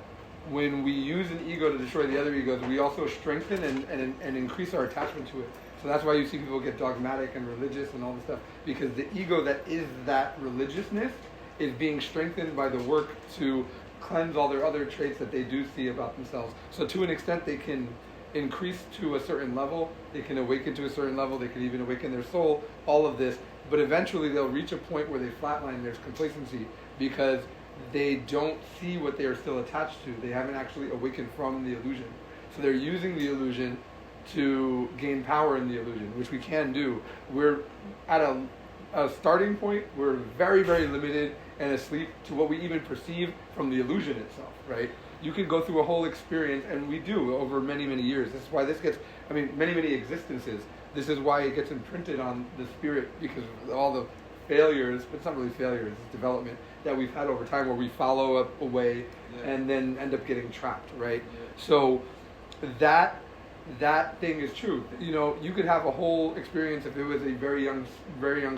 [SPEAKER 5] when we use an ego to destroy the other egos, we also strengthen and increase our attachment to it. So that's why you see people get dogmatic and religious and all this stuff, because the ego that is that religiousness is being strengthened by the work to cleanse all their other traits that they do see about themselves. So to an extent, they can increase to a certain level, they can awaken to a certain level, they can even awaken their soul, all of this, but eventually they'll reach a point where they flatline, there's complacency, because they don't see what they are still attached to. They haven't actually awakened from the illusion. So they're using the illusion to gain power in the illusion, which we can do. We're at a starting point, we're very, very limited and asleep to what we even perceive from the illusion itself, right? you could go through a whole experience, and we do over many, many years. This is why this gets, many, many existences. This is why it gets imprinted on the spirit, because of all the failures, but it's not really failures, it's development that we've had over time, where we follow up a way and then end up getting trapped, right? So that thing is true. You could have a whole experience if it was a very young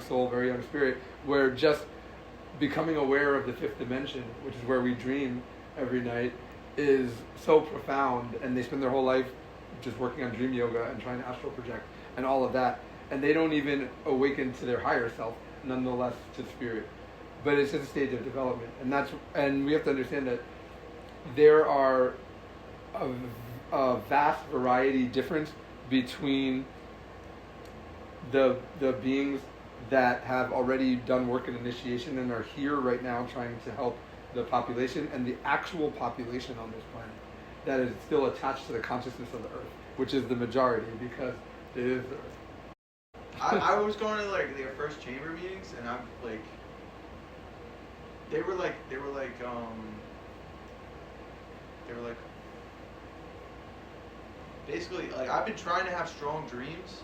[SPEAKER 5] soul, very young spirit, where just becoming aware of the fifth dimension, which is where we dream every night, is so profound, and they spend their whole life just working on dream yoga and trying to astral project and all of that, and they don't even awaken to their higher self, nonetheless to spirit. But it's just a stage of development, and we have to understand that there are a vast variety difference between the beings that have already done work in initiation and are here right now trying to help the population, and the actual population on this planet that is still attached to the consciousness of the earth, which is the majority, because it is the earth.
[SPEAKER 6] I was going to their first chamber meetings, and I'm like, they were like basically, I've been trying to have strong dreams,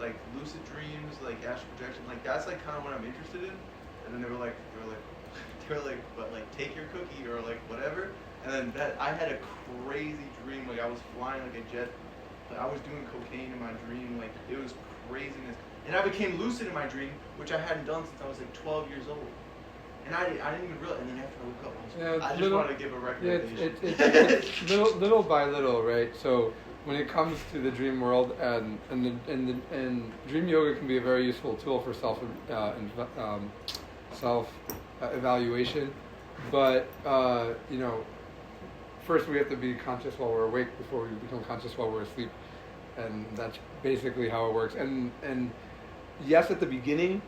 [SPEAKER 6] like lucid dreams, like astral projection, that's kind of what I'm interested in. And then they were like, but take your cookie or whatever. And then I had a crazy dream, I was flying like a jet, I was doing cocaine in my dream, it was craziness. And I became lucid in my dream, which I hadn't done since I was 12 years old. And I didn't even realize. And then after I woke up, I just wanted to give a recommendation.
[SPEAKER 5] It's little by little, right? So when it comes to the dream world, and dream yoga can be a very useful tool for self evaluation, but first we have to be conscious while we're awake before we become conscious while we're asleep, and that's basically how it works. And yes, at the beginning,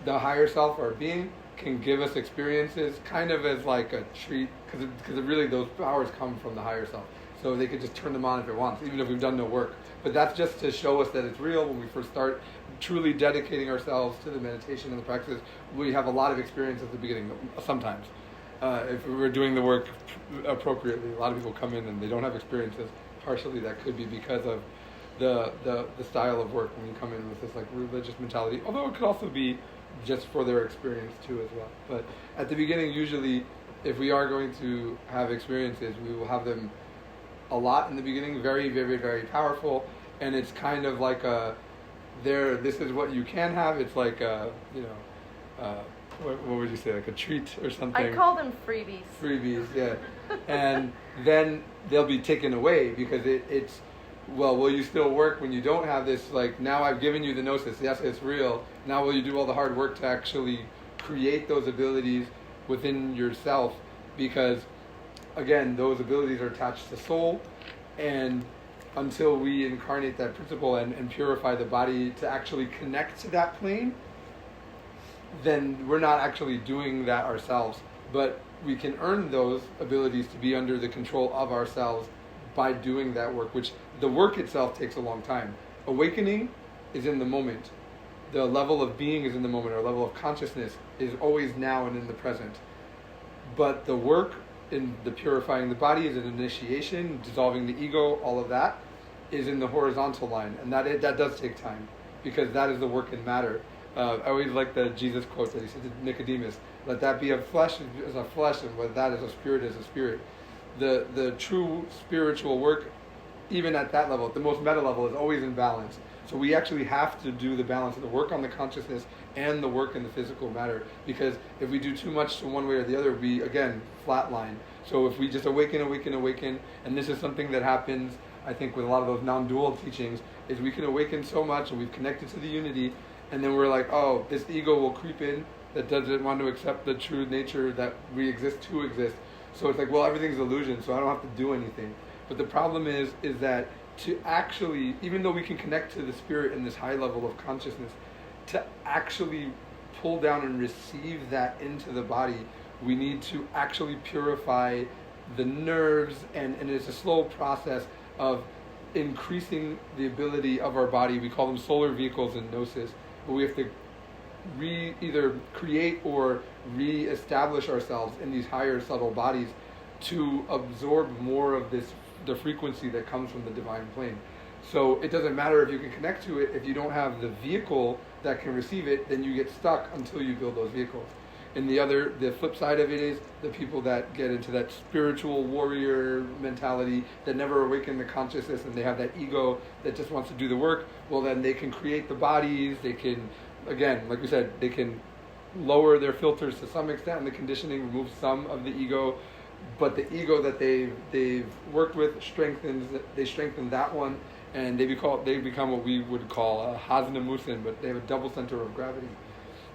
[SPEAKER 5] the higher self, our being, can give us experiences kind of as a treat, because really those powers come from the higher self. So they could just turn them on if it wants, even if we've done no work. But that's just to show us that it's real. When we first start truly dedicating ourselves to the meditation and the practices, we have a lot of experience at the beginning, sometimes. If we're doing the work appropriately, a lot of people come in and they don't have experiences. Partially that could be because of the style of work when you come in with this religious mentality, although it could also be just for their experience too as well. But at the beginning, usually, if we are going to have experiences, we will have them a lot in the beginning, very, very, very powerful, and it's kind of this is what you can have. It's what would you say, a treat or something?
[SPEAKER 1] I call them freebies.
[SPEAKER 5] Freebies, yeah. And then they'll be taken away because it's, will you still work when you don't have this, now I've given you the gnosis, yes, it's real, now will you do all the hard work to actually create those abilities within yourself? Because again, those abilities are attached to soul, and until we incarnate that principle and purify the body to actually connect to that plane, then we're not actually doing that ourselves. But we can earn those abilities to be under the control of ourselves by doing that work, which the work itself takes a long time. Awakening is in the moment. The level of being is in the moment. Our level of consciousness is always now and in the present. But the work in the purifying the body is an initiation, dissolving the ego, all of that is in the horizontal line, and that does take time, because that is the work in matter. I always like the Jesus quote that he said to Nicodemus, let that be a flesh as a flesh, and what that is a spirit as a spirit. The true spiritual work, even at that level, at the most meta level, is always in balance. So we actually have to do the balance of the work on the consciousness and the work in the physical matter, because if we do too much to one way or the other, we, again, flatline. So if we just awaken, and this is something that happens, I think, with a lot of those non-dual teachings, is we can awaken so much and we've connected to the unity, and then we're like, oh, this ego will creep in that doesn't want to accept the true nature that we exist to exist. So it's well, everything's illusion, so I don't have to do anything. But the problem is that to actually, even though we can connect to the spirit in this high level of consciousness, to actually pull down and receive that into the body, we need to actually purify the nerves, and it's a slow process of increasing the ability of our body. We call them solar vehicles in Gnosis, but we have to either create or re-establish ourselves in these higher subtle bodies to absorb more of the frequency that comes from the divine plane. So it doesn't matter if you can connect to it. If you don't have the vehicle that can receive it, then you get stuck until you build those vehicles. And the flip side of it is the people that get into that spiritual warrior mentality that never awaken the consciousness, and they have that ego that just wants to do the work. Well, then they can create the bodies. They can, again, like we said, they can lower their filters to some extent, and the conditioning removes some of the ego. But the ego that they've worked with they strengthen that one, and they become what we would call a Hasna Musin, but they have a double center of gravity.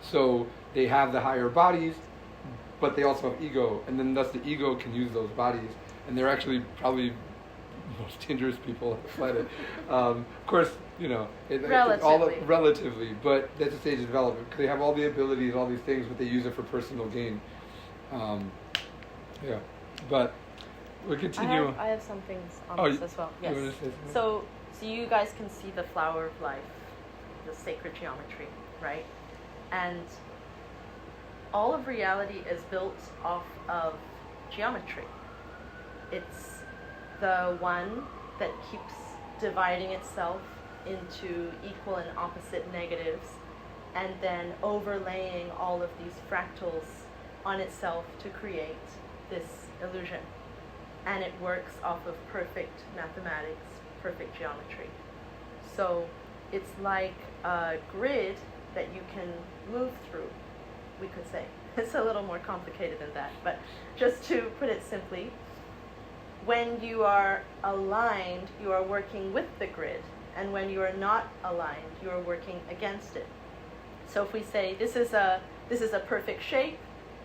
[SPEAKER 5] So they have the higher bodies, but they also have ego, and then thus the ego can use those bodies, and they're actually probably most dangerous people on the planet. Of course, relatively, but that's a stage of development, because they have all the abilities, all these things, but they use it for personal gain. But we continue.
[SPEAKER 1] I have some things on this as well. Yes.
[SPEAKER 5] You want to say something?
[SPEAKER 1] So you guys can see the flower of life, the sacred geometry, right? And all of reality is built off of geometry. It's the one that keeps dividing itself into equal and opposite negatives, and then overlaying all of these fractals on itself to create this illusion. And it works off of perfect mathematics, perfect geometry. So it's like a grid that you can move through, we could say. It's a little more complicated than that, but just to put it simply, when you are aligned, you are working with the grid, and when you are not aligned, you are working against it. So if we say this is a perfect shape,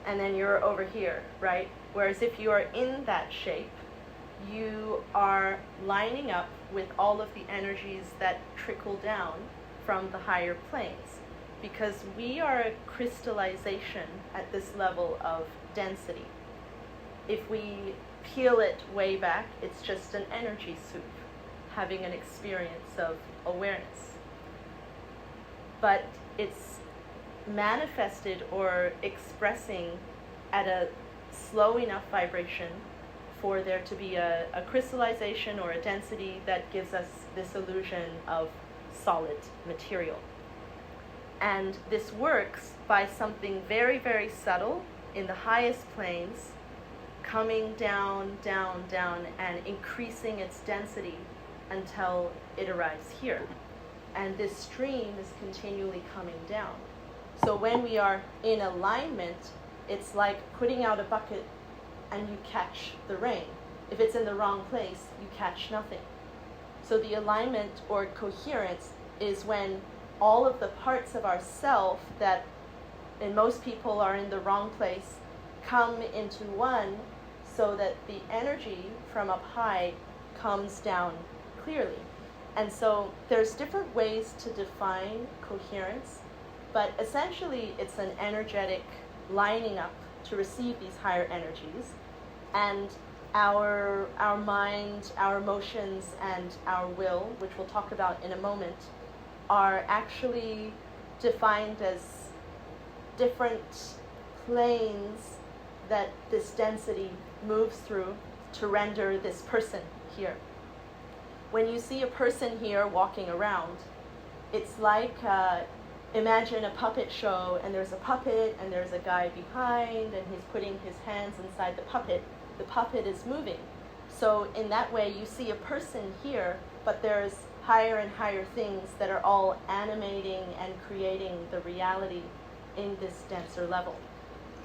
[SPEAKER 1] and then you're over here, right? Whereas if you are in that shape, you are lining up with all of the energies that trickle down from the higher planes, because we are a crystallization at this level of density. If we peel it way back, it's just an energy soup having an experience of awareness. But it's manifested or expressing at a slow enough vibration for there to be a crystallization or a density that gives us this illusion of solid material. And this works by something very, very subtle in the highest planes, coming down, down, down, and increasing its density until it arrives here. And this stream is continually coming down. So when we are in alignment, it's like putting out a bucket and you catch the rain. If it's in the wrong place, you catch nothing. So the alignment or coherence is when all of the parts of ourself that in most people are in the wrong place come into one, so that the energy from up high comes down clearly. And so there's different ways to define coherence, but essentially it's an energetic lining up to receive these higher energies, and our mind, our emotions, and our will, which we'll talk about in a moment, are actually defined as different planes that this density moves through to render this person here. When you see a person here walking around, it's like imagine a puppet show, and there's a puppet and there's a guy behind, and he's putting his hands inside the puppet. The puppet is moving. So in that way you see a person here, but there's higher and higher things that are all animating and creating the reality in this denser level.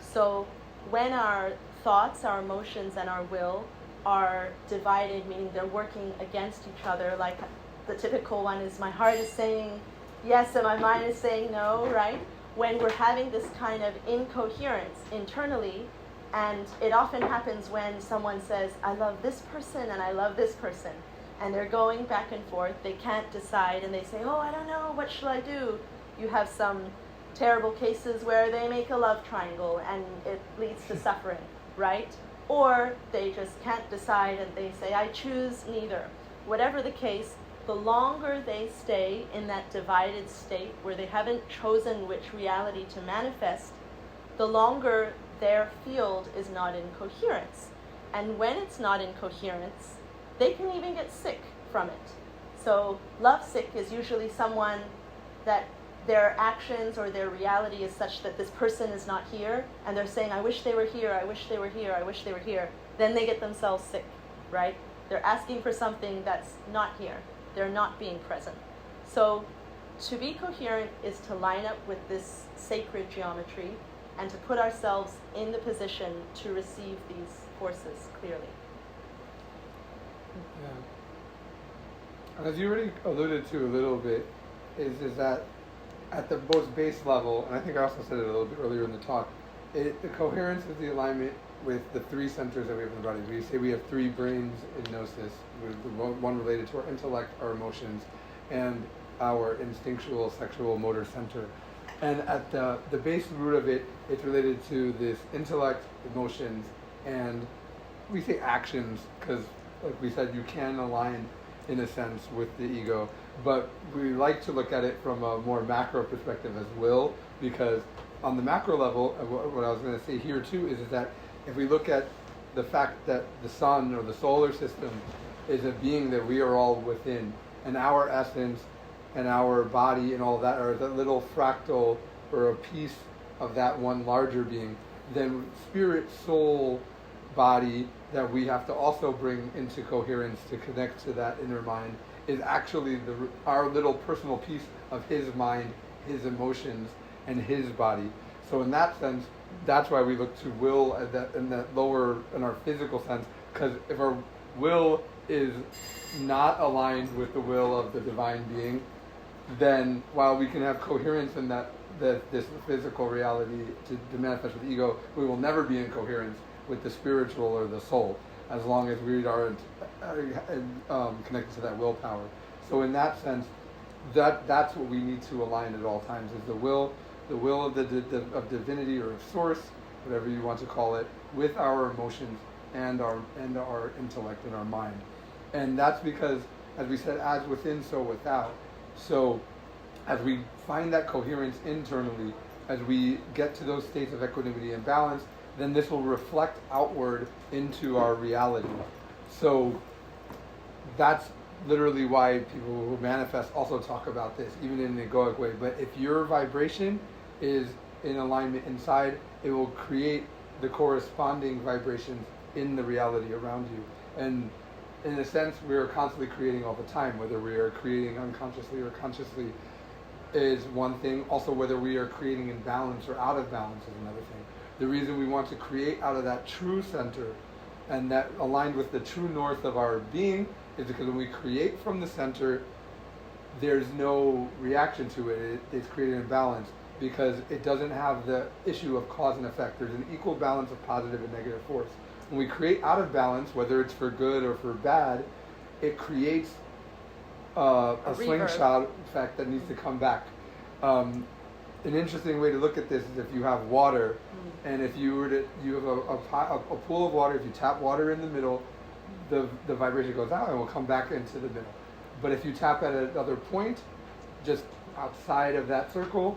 [SPEAKER 1] So when our thoughts, our emotions, and our will are divided, meaning they're working against each other, like the typical one is my heart is saying yes and my mind is saying no, right? When we're having this kind of incoherence internally, and it often happens when someone says, I love this person and I love this person, and they're going back and forth, they can't decide, and they say, oh, I don't know, what should I do? You have some terrible cases where they make a love triangle and it leads to suffering, right? Or they just can't decide and they say, I choose neither. Whatever the case, the longer they stay in that divided state where they haven't chosen which reality to manifest, the longer their field is not in coherence. And when it's not in coherence, they can even get sick from it. So lovesick is usually someone that their actions or their reality is such that this person is not here, and they're saying, I wish they were here, I wish they were here, I wish they were here. Then they get themselves sick, right? They're asking for something that's not here. They're not being present. So to be coherent is to line up with this sacred geometry and to put ourselves in the position to receive these forces clearly.
[SPEAKER 5] Yeah. And as you already alluded to a little bit, is that at the most base level, and I think I also said it a little bit earlier in the talk, the coherence is the alignment with the three centers that we have in the body. We say we have three brains in Gnosis, with one related to our intellect, our emotions, and our instinctual, sexual, motor center. And at the base root of it, it's related to this intellect, emotions, and we say actions, because like we said, you can align in a sense with the ego, but we like to look at it from a more macro perspective as will, because on the macro level, what I was going to say here too is that if we look at the fact that the sun or the solar system is a being that we are all within, and our essence and our body and all that are that little fractal or a piece of that one larger being, then spirit, soul, body that we have to also bring into coherence to connect to that inner mind is actually our little personal piece of his mind, his emotions, and his body. So in that sense, that's why we look to will in that lower, in our physical sense, because if our will is not aligned with the will of the divine being, then while we can have coherence in this physical reality to manifest with the ego, we will never be in coherence with the spiritual or the soul, as long as we are connected to that willpower. So in that sense, that's what we need to align at all times, is the will of of divinity or of source, whatever you want to call it, with our emotions and our intellect and our mind. And that's because, as we said, as within, so without. So as we find that coherence internally, as we get to those states of equanimity and balance, then this will reflect outward into our reality. So that's literally why people who manifest also talk about this, even in an egoic way. But if your vibration is in alignment inside, it will create the corresponding vibrations in the reality around you. And in a sense, we are constantly creating all the time, whether we are creating unconsciously or consciously is one thing. Also, whether we are creating in balance or out of balance is another thing. The reason we want to create out of that true center and that aligned with the true north of our being is because when we create from the center, there's no reaction to it. It's created in balance because it doesn't have the issue of cause and effect. There's an equal balance of positive and negative force. When we create out of balance, whether it's for good or for bad, it creates a slingshot effect that needs to come back. An interesting way to look at this is if you have water, and if you have a pool of water, if you tap water in the middle, the vibration goes out and will come back into the middle. But if you tap at another point, just outside of that circle,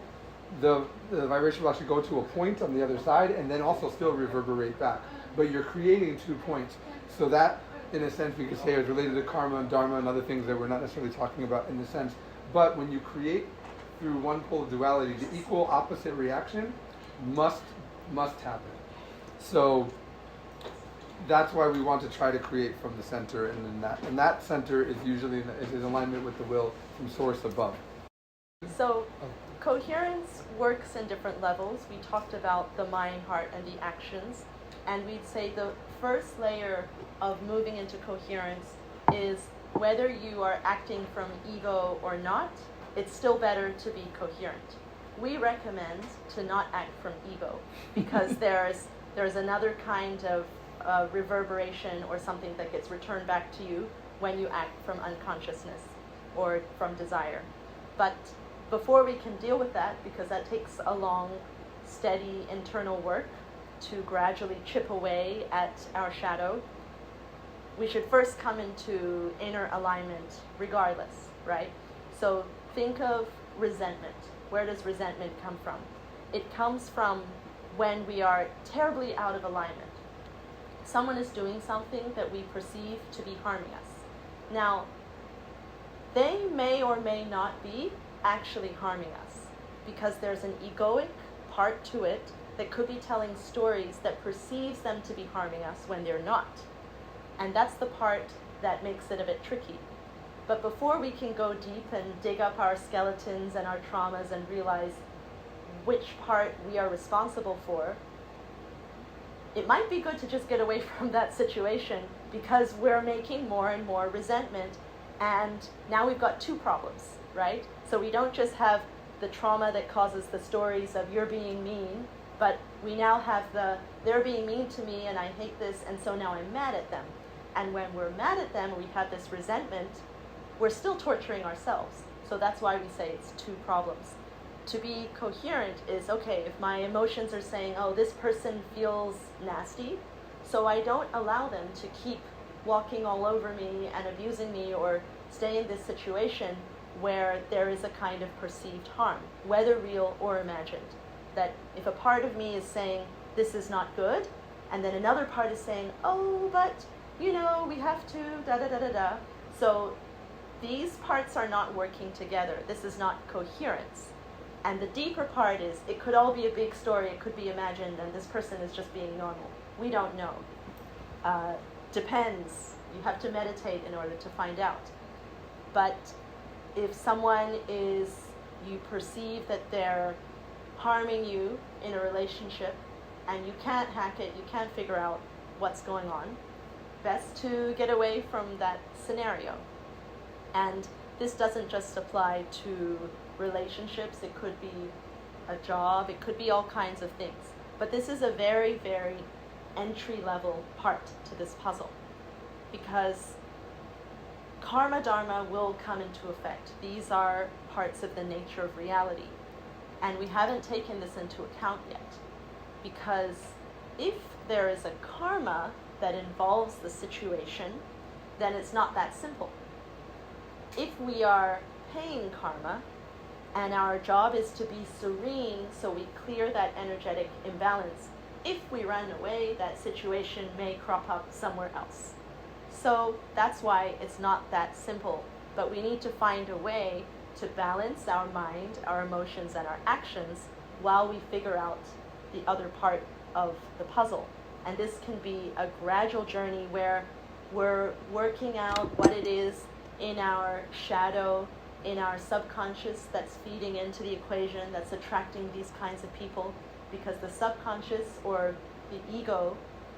[SPEAKER 5] the vibration will actually go to a point on the other side and then also still reverberate back. But you're creating 2 points. So that, in a sense, we could say is related to karma and dharma and other things that we're not necessarily talking about in the sense. But when you create through one pole of duality, the equal opposite reaction must happen. So that's why we want to try to create from the center, and that center is usually in alignment with the will from source above.
[SPEAKER 1] So coherence works in different levels. We talked about the mind, heart, and the actions, and we'd say the first layer of moving into coherence is whether you are acting from ego or not, it's still better to be coherent. We recommend to not act from ego because there's another kind of reverberation or something that gets returned back to you when you act from unconsciousness or from desire. But before we can deal with that, because that takes a long, steady internal work to gradually chip away at our shadow, we should first come into inner alignment regardless, right? So think of resentment. Where does resentment come from? It comes from when we are terribly out of alignment. someone is doing something that we perceive to be harming us. Now, they may or may not be actually harming us, because there's an egoic part to it that could be telling stories that perceives them to be harming us when they're not. And that's the part that makes it a bit tricky. But before we can go deep and dig up our skeletons and our traumas and realize which part we are responsible for, it might be good to just get away from that situation, because we're making more and more resentment, and now we've got two problems, right? So we don't just have the trauma that causes the stories of you're being mean, but we now have the they're being mean to me and I hate this, and so now I'm mad at them. And when we're mad at them, we have this resentment, we're still torturing ourselves. So that's why we say it's two problems. To be coherent is, okay, if my emotions are saying, oh, this person feels nasty, so I don't allow them to keep walking all over me and abusing me or stay in this situation where there is a kind of perceived harm, whether real or imagined. That if a part of me is saying, this is not good, and then another part is saying, oh, but, you know, we have to, da-da-da-da-da. So these parts are not working together. This is not coherence. And the deeper part is, it could all be a big story, it could be imagined, and this person is just being normal. We don't know. Depends. You have to meditate in order to find out. But if someone is, you perceive that they're harming you in a relationship, and you can't hack it, you can't figure out what's going on, best to get away from that scenario. And this doesn't just apply to relationships, it could be a job, it could be all kinds of things. But this is a very, very entry-level part to this puzzle, because karma dharma will come into effect. These are parts of the nature of reality. And we haven't taken this into account yet, because if there is a karma that involves the situation, then it's not that simple. If we are paying karma, and our job is to be serene so we clear that energetic imbalance, if we run away, that situation may crop up somewhere else. So that's why it's not that simple, but we need to find a way to balance our mind, our emotions, and our actions while we figure out the other part of the puzzle. And this can be a gradual journey where we're working out what it is in our shadow, in our subconscious that's feeding into the equation, that's attracting these kinds of people, because the subconscious or the ego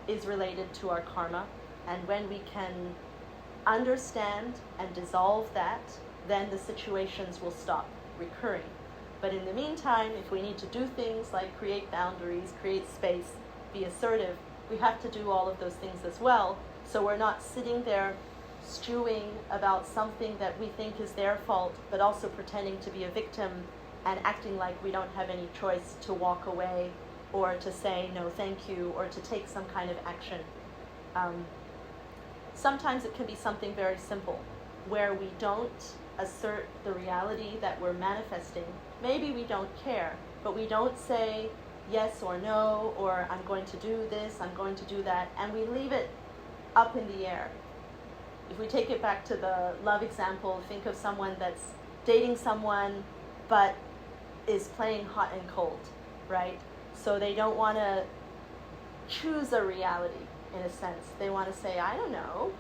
[SPEAKER 1] is related to our karma. And when we can understand and dissolve that, then the situations will stop recurring. But in the meantime, if we need to do things like create boundaries, create space, be assertive, we have to do all of those things as well. So we're not sitting there stewing about something that we think is their fault, but also pretending to be a victim and acting like we don't have any choice to walk away or to say no thank you or to take some kind of action. Sometimes it can be something very simple, where we don't assert the reality that we're manifesting. Maybe we don't care, but we don't say yes or no, or I'm going to do this, I'm going to do that, and we leave it up in the air. If we take it back to the love example, think of someone that's dating someone but is playing hot and cold, right? So they don't want to choose a reality, in a sense. They want to say, I don't know.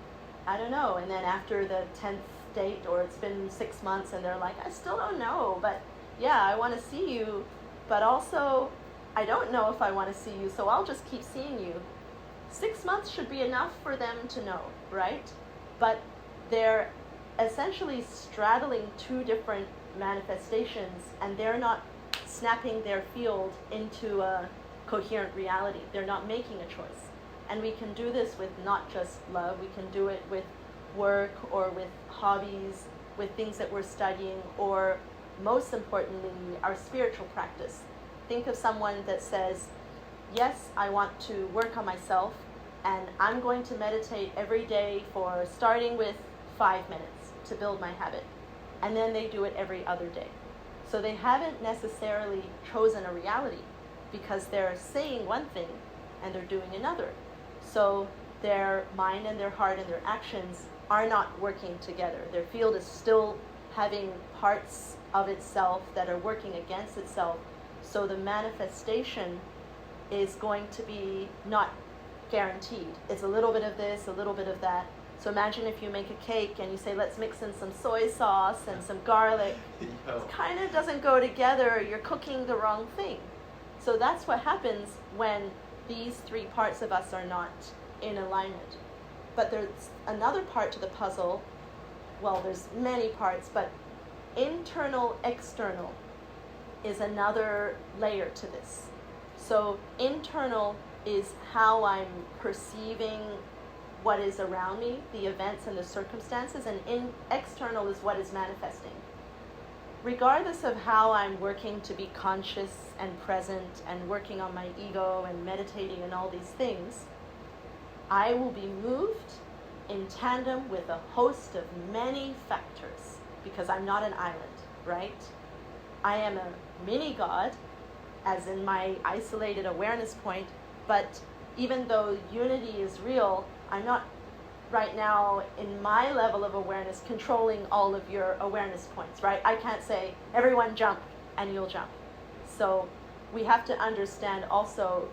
[SPEAKER 1] And then after the 10th date, or it's been 6 months, and they're like, I still don't know, but yeah, I want to see you, but also I don't know if I want to see you, so I'll just keep seeing you. 6 months should be enough for them to know, right? But they're essentially straddling two different manifestations, and they're not snapping their field into a coherent reality. They're not making a choice. And we can do this with not just love, we can do it with work or with hobbies, with things that we're studying, or most importantly, our spiritual practice. Think of someone that says, yes, I want to work on myself, and I'm going to meditate every day for starting with 5 minutes to build my habit. And then they do it every other day. So they haven't necessarily chosen a reality, because they're saying one thing and they're doing another. So their mind and their heart and their actions are not working together. Their field is still having parts of itself that are working against itself. So the manifestation is going to be not guaranteed. It's a little bit of this, a little bit of that. So imagine if you make a cake and you say, let's mix in some soy sauce and some garlic. It kind of doesn't go together. You're cooking the wrong thing. So that's what happens when these three parts of us are not in alignment. But there's another part to the puzzle. Well, there's many parts, but internal, external is another layer to this. So internal is how I'm perceiving what is around me, the events and the circumstances, and external is what is manifesting. Regardless of how I'm working to be conscious and present and working on my ego and meditating and all these things, I will be moved in tandem with a host of many factors because I'm not an island, right? I am a mini God, as in my isolated awareness point, but even though unity is real, I'm not right now in my level of awareness controlling all of your awareness points, right? I can't say, everyone jump, and you'll jump. So we have to understand also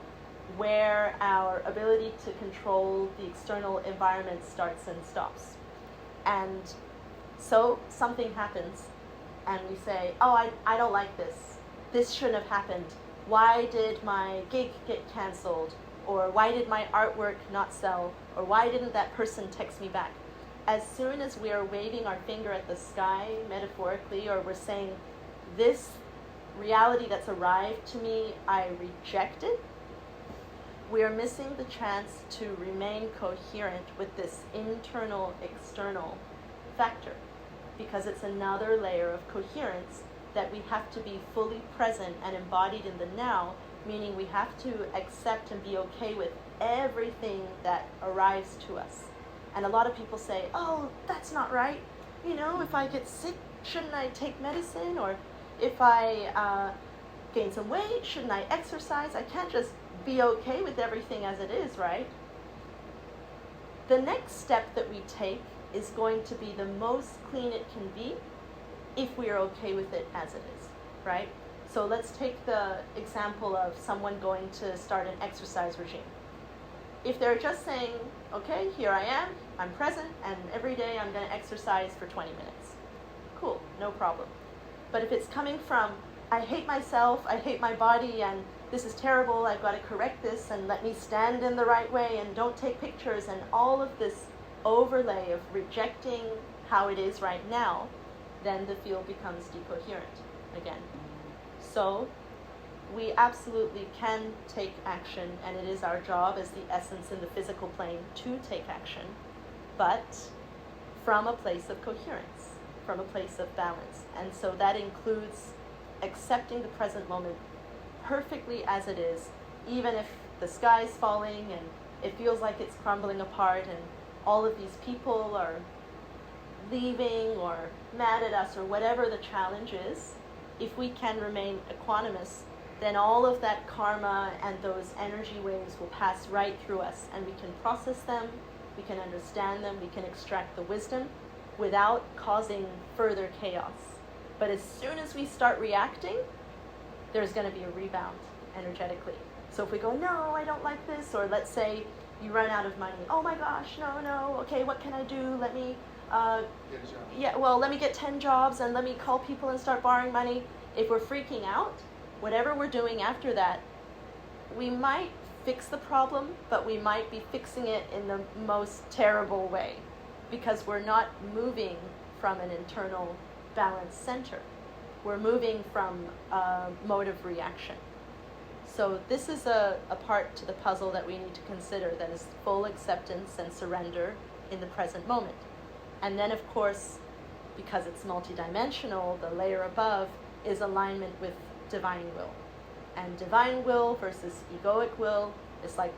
[SPEAKER 1] where our ability to control the external environment starts and stops. And so something happens, and we say, oh, I don't like this. This shouldn't have happened. Why did my gig get canceled? Or why did my artwork not sell? Or why didn't that person text me back? As soon as we are waving our finger at the sky, metaphorically, or we're saying, this reality that's arrived to me, I reject it, we are missing the chance to remain coherent with this internal, external factor, because it's another layer of coherence that we have to be fully present and embodied in the now, meaning we have to accept and be okay with everything that arrives to us. And a lot of people say, oh, that's not right. You know, if I get sick, shouldn't I take medicine? Or if I gain some weight, shouldn't I exercise? I can't just be okay with everything as it is, right? The next step that we take is going to be the most clean it can be if we are okay with it as it is, right? So let's take the example of someone going to start an exercise regime. If they're just saying, okay, here I am, I'm present, and every day I'm going to exercise for 20 minutes. Cool, no problem. But if it's coming from, I hate myself, I hate my body, and this is terrible, I've got to correct this, and let me stand in the right way, and don't take pictures, and all of this overlay of rejecting how it is right now, then the field becomes decoherent again. So we absolutely can take action, and it is our job as the essence in the physical plane to take action, but from a place of coherence, from a place of balance. And so that includes accepting the present moment perfectly as it is, even if the sky is falling and it feels like it's crumbling apart and all of these people are leaving or mad at us or whatever the challenge is. If we can remain equanimous, then all of that karma and those energy waves will pass right through us, and we can process them, we can understand them, we can extract the wisdom without causing further chaos. But as soon as we start reacting, there's going to be a rebound energetically. So if we go, no, I don't like this, or let's say you run out of money. Oh my gosh, no, okay, what can I do? Let me
[SPEAKER 6] Get a job.
[SPEAKER 1] yeah, well, let me get 10 jobs and let me call people and start borrowing money. If we're freaking out, whatever we're doing after that, we might fix the problem, but we might be fixing it in the most terrible way because we're not moving from an internal balanced center. We're moving from a mode of reaction. So this is a part to the puzzle that we need to consider, that is full acceptance and surrender in the present moment. And then, of course, because it's multidimensional, the layer above is alignment with divine will. And divine will versus egoic will is like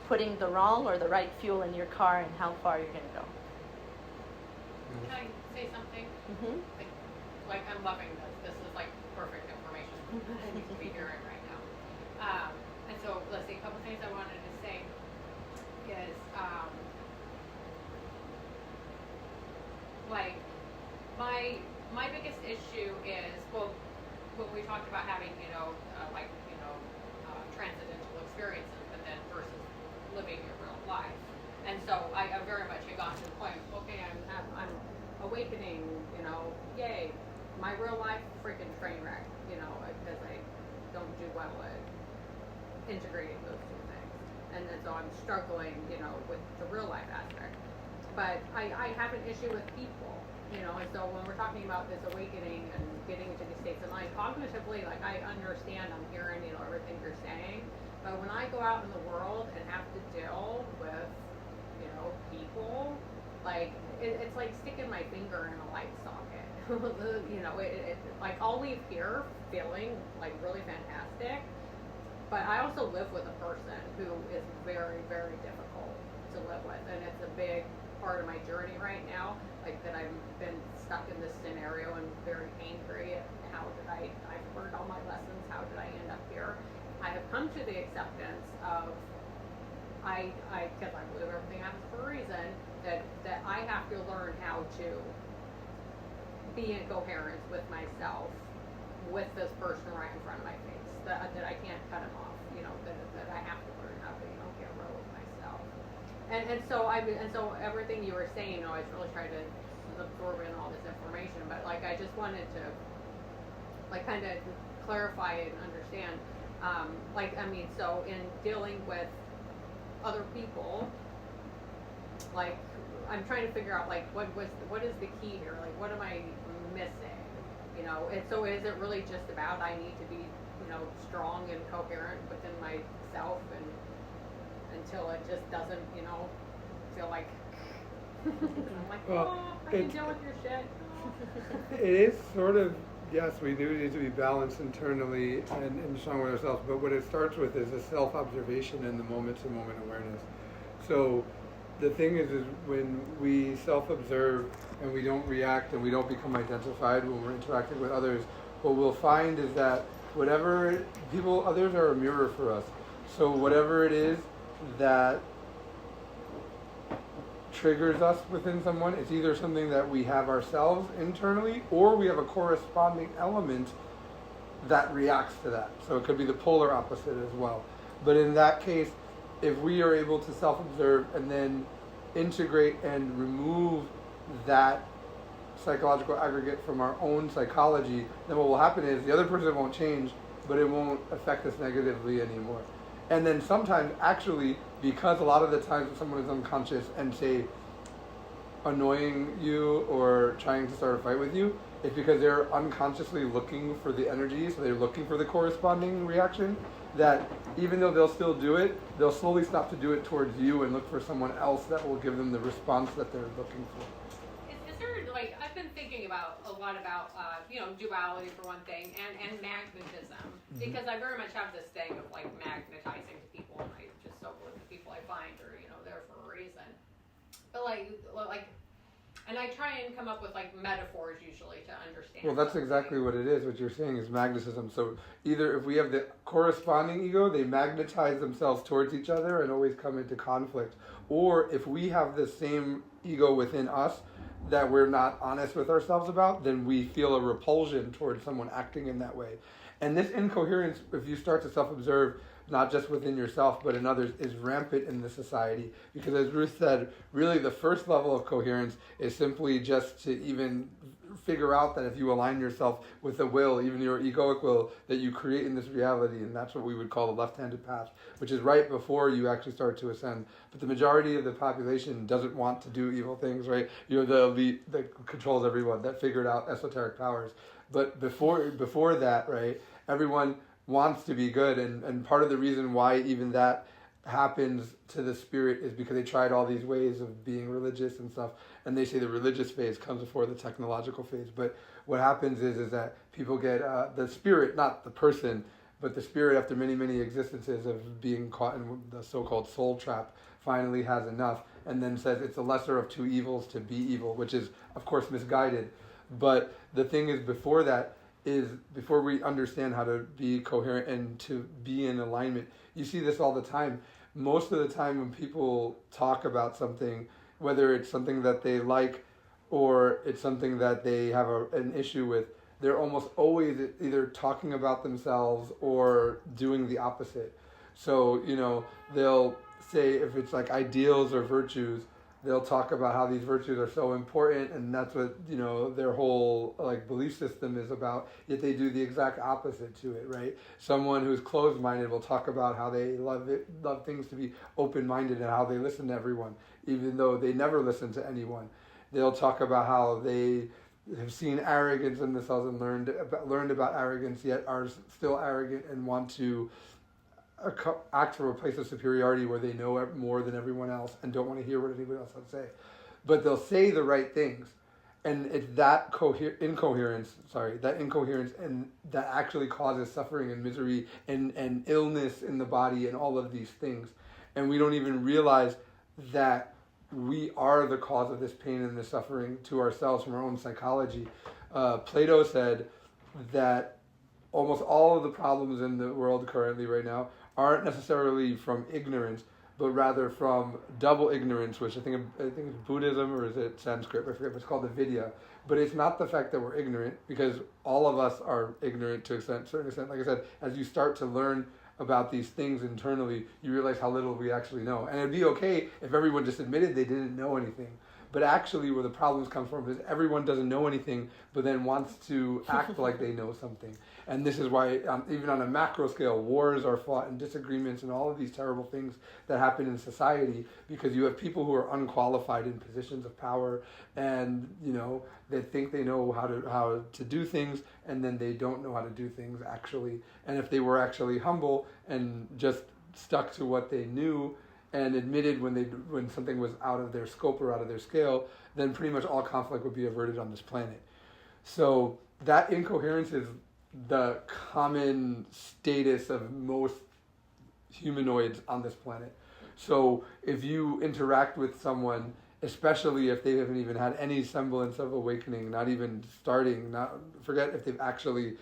[SPEAKER 1] putting the wrong or the right fuel in your car and how far you're going to go.
[SPEAKER 4] Can I say something?
[SPEAKER 1] Mm-hmm.
[SPEAKER 4] Like I'm loving this. This is like perfect information I need to be hearing right now. And so let's see, a couple things I wanted to say is like my biggest issue is, well, when we talked about having, transcendental experiences, but then versus living your real life. And so I very much had gotten to the point, okay, I'm awakening, yay. My real life freaking train wreck, because I don't do well at integrating those two things. And then so I'm struggling, with the real life aspect. But I have an issue with people, and so when we're talking about this awakening and getting into these states of mind, cognitively, like I understand, I'm hearing, everything you're saying. But when I go out in the world and have to deal with, people, like it's like sticking my finger in a light socket. Like I'll leave here feeling like really fantastic, but I also live with a person who is very, very difficult to live with, and it's a big part of my journey right now. Like that I've been stuck in this scenario and very angry at how did I've learned all my lessons, how did I end up here? I have come to the acceptance of because I believe everything happens for a reason, that I have to learn how to be in coherence with myself, with this person right in front of my face, that I can't cut him off, that I have to learn how to, get real with myself. And so everything you were saying, I was really trying to absorb in all this information, but like I just wanted to like kind of clarify and understand, so in dealing with other people, like I'm trying to figure out like what is the key here, like what am I missing, and so is it really just about I need to be strong and coherent within myself and until it just doesn't feel like I'm like, I can deal with your shit.
[SPEAKER 5] It is sort of, yes, we do need to be balanced internally and strong with ourselves, but what it starts with is a self-observation and the moment-to-moment awareness. So the thing is when we self-observe and we don't react and we don't become identified when we're interacting with others, what we'll find is that others are a mirror for us. So whatever it is that triggers us within someone, it's either something that we have ourselves internally or we have a corresponding element that reacts to that. So it could be the polar opposite as well. But in that case, if we are able to self-observe and then integrate and remove that psychological aggregate from our own psychology, then what will happen is the other person won't change, but it won't affect us negatively anymore. And then sometimes, actually, because a lot of the times when someone is unconscious and, say, annoying you or trying to start a fight with you, it's because they're unconsciously looking for the energy, so they're looking for the corresponding reaction, that even though they'll still do it, they'll slowly stop to do it towards you and look for someone else that will give them the response that they're looking for.
[SPEAKER 4] Is there, like, I've been thinking a lot about, duality for one thing, and magnetism, because I very much have this thing of, like, magnetizing to people, and I just so with the people I find are, there for a reason. But, and I try and come up with, like, metaphors usually to understand.
[SPEAKER 5] Well, that's exactly what it is. What you're saying is magnetism. So either if we have the corresponding ego, they magnetize themselves towards each other and always come into conflict. Or if we have the same ego within us that we're not honest with ourselves about, then we feel a repulsion towards someone acting in that way. And this incoherence, if you start to self-observe, not just within yourself, but in others, is rampant in the society. Because as Ruth said, really the first level of coherence is simply just to even figure out that if you align yourself with the will, even your egoic will, that you create in this reality, and that's what we would call the left-handed path, which is right before you actually start to ascend. But the majority of the population doesn't want to do evil things, right? You're the elite that controls everyone, that figured out esoteric powers. But before that, right, everyone wants to be good, and part of the reason why even that happens to the spirit is because they tried all these ways of being religious and stuff, and they say the religious phase comes before the technological phase. But what happens is that people get the spirit, not the person, but the spirit, after many, many existences of being caught in the so-called soul trap, finally has enough, and then says it's the lesser of two evils to be evil, which is, of course, misguided. But the thing is, before that, is before we understand how to be coherent and to be in alignment. You see this all the time. Most of the time when people talk about something, whether it's something that they like or it's something that they have an issue with, they're almost always either talking about themselves or doing the opposite. So, they'll say, if it's like ideals or virtues, they'll talk about how these virtues are so important, and that's what, their whole like belief system is about, yet they do the exact opposite to it, right? Someone who's closed-minded will talk about how they love things to be open-minded and how they listen to everyone, even though they never listen to anyone. They'll talk about how they have seen arrogance in themselves and learned about arrogance, yet are still arrogant and want to act from a place of superiority where they know more than everyone else and don't want to hear what anyone else has to say. But they'll say the right things, and it's that incoherence, and that actually causes suffering and misery and illness in the body and all of these things. And we don't even realize that we are the cause of this pain and this suffering to ourselves from our own psychology. Plato said that almost all of the problems in the world currently right now aren't necessarily from ignorance, but rather from double ignorance, which I think it's Buddhism, or is it Sanskrit? I forget. It's called avidya. But it's not the fact that we're ignorant, because all of us are ignorant to a certain extent. Like I said, as you start to learn about these things internally, you realize how little we actually know. And it'd be okay if everyone just admitted they didn't know anything. But actually where the problems come from is everyone doesn't know anything, but then wants to act like they know something. And this is why, even on a macro scale, wars are fought and disagreements and all of these terrible things that happen in society, because you have people who are unqualified in positions of power, and they think they know how to do things, and then they don't know how to do things actually. And if they were actually humble and just stuck to what they knew and admitted when something was out of their scope or out of their scale, then pretty much all conflict would be averted on this planet. So that incoherence is the common status of most humanoids on this planet. So if you interact with someone, especially if they haven't even had any semblance of awakening, not even starting, forget if they've actually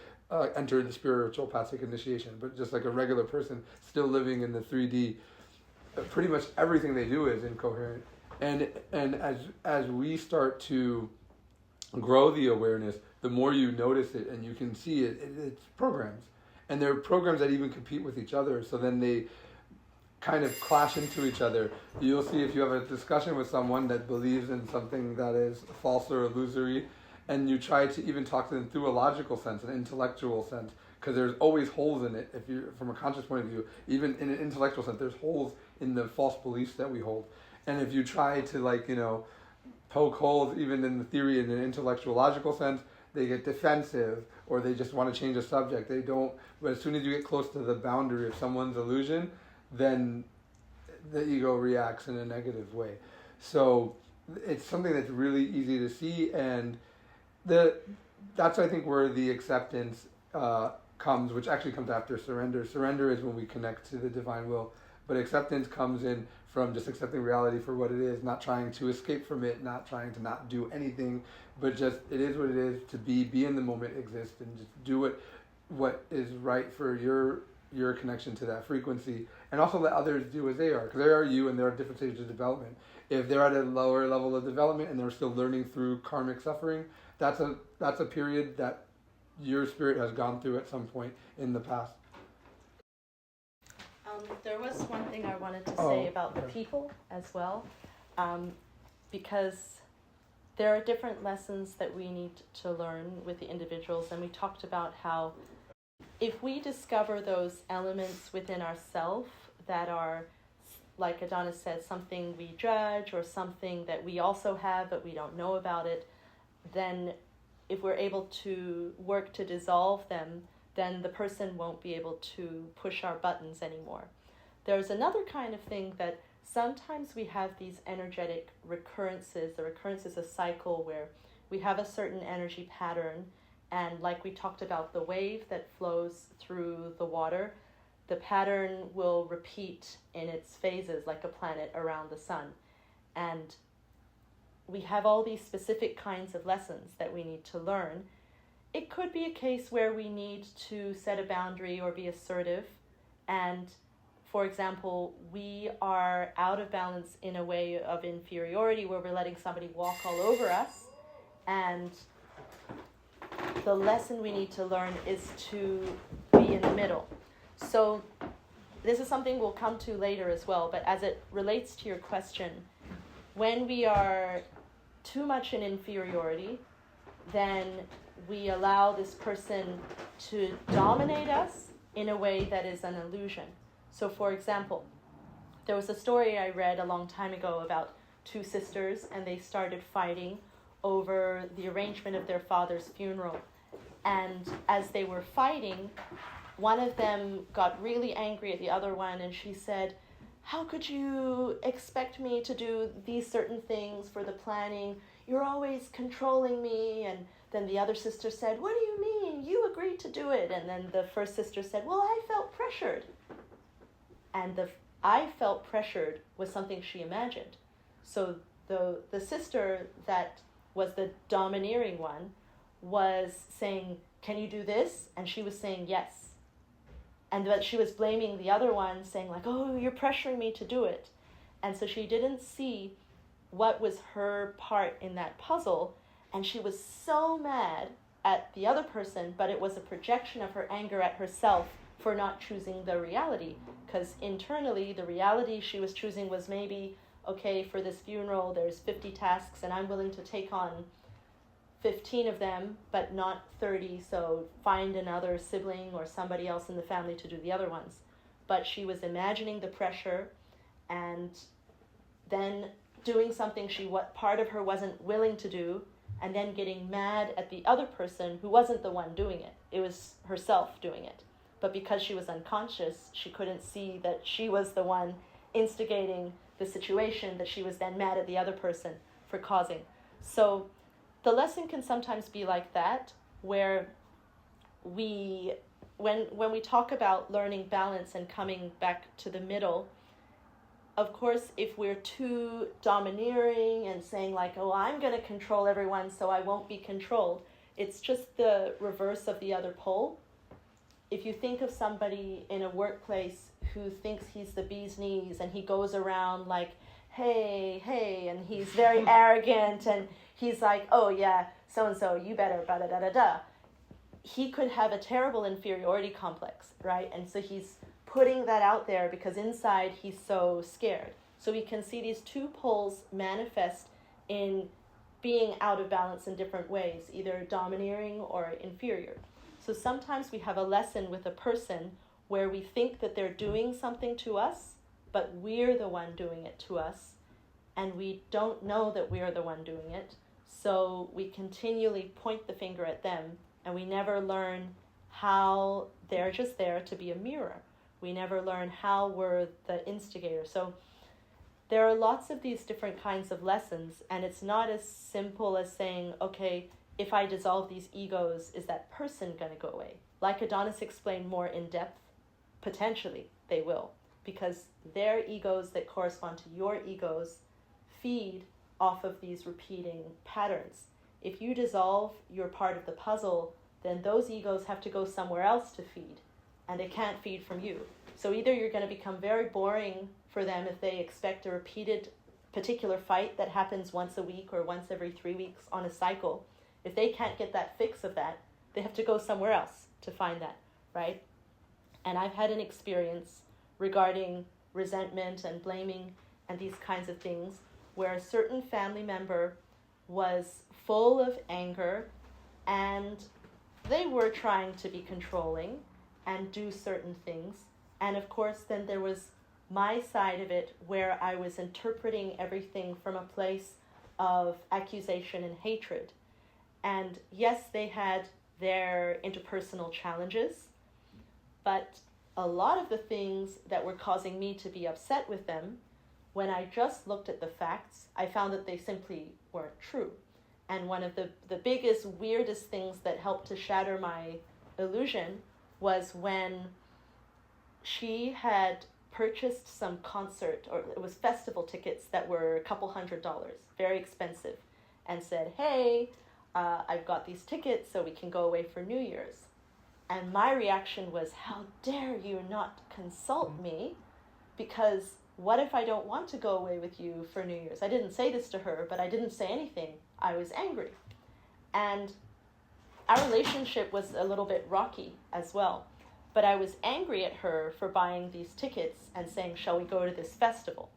[SPEAKER 5] entered the spiritual path initiation, but just like a regular person still living in the 3D, pretty much everything they do is incoherent. And as we start to grow the awareness, the more you notice it and you can see it's programs. And there are programs that even compete with each other, so then they kind of clash into each other. You'll see if you have a discussion with someone that believes in something that is false or illusory, and you try to even talk to them through a logical sense, an intellectual sense, because there's always holes in it. If you're from a conscious point of view, even in an intellectual sense, there's holes in the false beliefs that we hold. And if you try to poke holes even in the theory in an intellectual logical sense, they get defensive, or they just want to change the subject. They don't. But as soon as you get close to the boundary of someone's illusion, then the ego reacts in a negative way. So it's something that's really easy to see, and that's I think where the acceptance comes, which actually comes after surrender. Surrender is when we connect to the divine will, but acceptance comes in from just accepting reality for what it is, not trying to escape from it, not trying to not do anything, but just it is what it is, to be in the moment, exist, and just do what is right for your connection to that frequency, and also let others do as they are, because they are you and they're at different stages of development. If they're at a lower level of development and they're still learning through karmic suffering, that's a period that your spirit has gone through at some point in the past.
[SPEAKER 1] There was one thing I wanted to say about the people as well, because there are different lessons that we need to learn with the individuals, and we talked about how if we discover those elements within ourselves that are, like Adonis said, something we judge or something that we also have but we don't know about it, then if we're able to work to dissolve them, then the person won't be able to push our buttons anymore. There's another kind of thing that sometimes we have these energetic recurrences. The recurrence is a cycle where we have a certain energy pattern, and like we talked about the wave that flows through the water, the pattern will repeat in its phases like a planet around the sun. And we have all these specific kinds of lessons that we need to learn. It could be a case where we need to set a boundary or be assertive, and for example, we are out of balance in a way of inferiority where we're letting somebody walk all over us, And the lesson we need to learn is to be in the middle. So this is something we'll come to later as well, but as it relates to your question, when we are too much in inferiority, then we allow this person to dominate us in a way that is an illusion. So for example, there was a story I read a long time ago about two sisters, and they started fighting over the arrangement of their father's funeral. And as they were fighting, one of them got really angry at the other one, and she said, "How could you expect me to do these certain things for the planning? You're always controlling me." And then the other sister said, "What do you mean? You agreed to do it." And then the first sister said, "Well, I felt pressured." And the "I felt pressured" was something she imagined. So the sister that was the domineering one was saying, "Can you do this?" And she was saying yes. And that she was blaming the other one, saying like, "Oh, you're pressuring me to do it." And so she didn't see what was her part in that puzzle, and she was so mad at the other person, but it was a projection of her anger at herself for not choosing the reality, because internally the reality she was choosing was maybe, okay, for this funeral there's 50 tasks and I'm willing to take on 15 of them, but not 30, so find another sibling or somebody else in the family to do the other ones. But she was imagining the pressure and then doing something what part of her wasn't willing to do, and then getting mad at the other person who wasn't the one doing it. It was herself doing it. But because she was unconscious, she couldn't see that she was the one instigating the situation that she was then mad at the other person for causing. So the lesson can sometimes be like that, where when we talk about learning balance and coming back to the middle, of course, if we're too domineering and saying like, "Oh, I'm going to control everyone so I won't be controlled," it's just the reverse of the other pole. If you think of somebody in a workplace who thinks he's the bee's knees and he goes around like, "Hey, hey," and he's very arrogant and he's like, "Oh yeah, so-and-so, you better, da-da-da-da-da." He could have a terrible inferiority complex, right? And so he's putting that out there because inside he's so scared. So we can see these two poles manifest in being out of balance in different ways, either domineering or inferior. So sometimes we have a lesson with a person where we think that they're doing something to us, but we're the one doing it to us, and we don't know that we're the one doing it. So we continually point the finger at them, and we never learn how they're just there to be a mirror. We never learn how we're the instigator. So there are lots of these different kinds of lessons, and it's not as simple as saying, okay, if I dissolve these egos, is that person going to go away? Like Adonis explained more in depth, potentially they will, because their egos that correspond to your egos feed off of these repeating patterns. If you dissolve your part of the puzzle, then those egos have to go somewhere else to feed, and they can't feed from you. So either you're going to become very boring for them if they expect a repeated particular fight that happens once a week or once every 3 weeks on a cycle. If they can't get that fix of that, they have to go somewhere else to find that, right? And I've had an experience regarding resentment and blaming and these kinds of things where a certain family member was full of anger and they were trying to be controlling and do certain things. And of course, then there was my side of it where I was interpreting everything from a place of accusation and hatred. And yes, they had their interpersonal challenges, but a lot of the things that were causing me to be upset with them, when I just looked at the facts, I found that they simply weren't true. And one of the biggest, weirdest things that helped to shatter my illusion was when she had purchased some concert, or it was festival tickets that were a couple $100, very expensive, and said, "Hey, I've got these tickets so we can go away for New Year's." And my reaction was, "How dare you not consult me? Because what if I don't want to go away with you for New Year's?" I didn't say this to her, but I didn't say anything. I was angry. And our relationship was a little bit rocky as well. But I was angry at her for buying these tickets and saying, shall we go to this festival?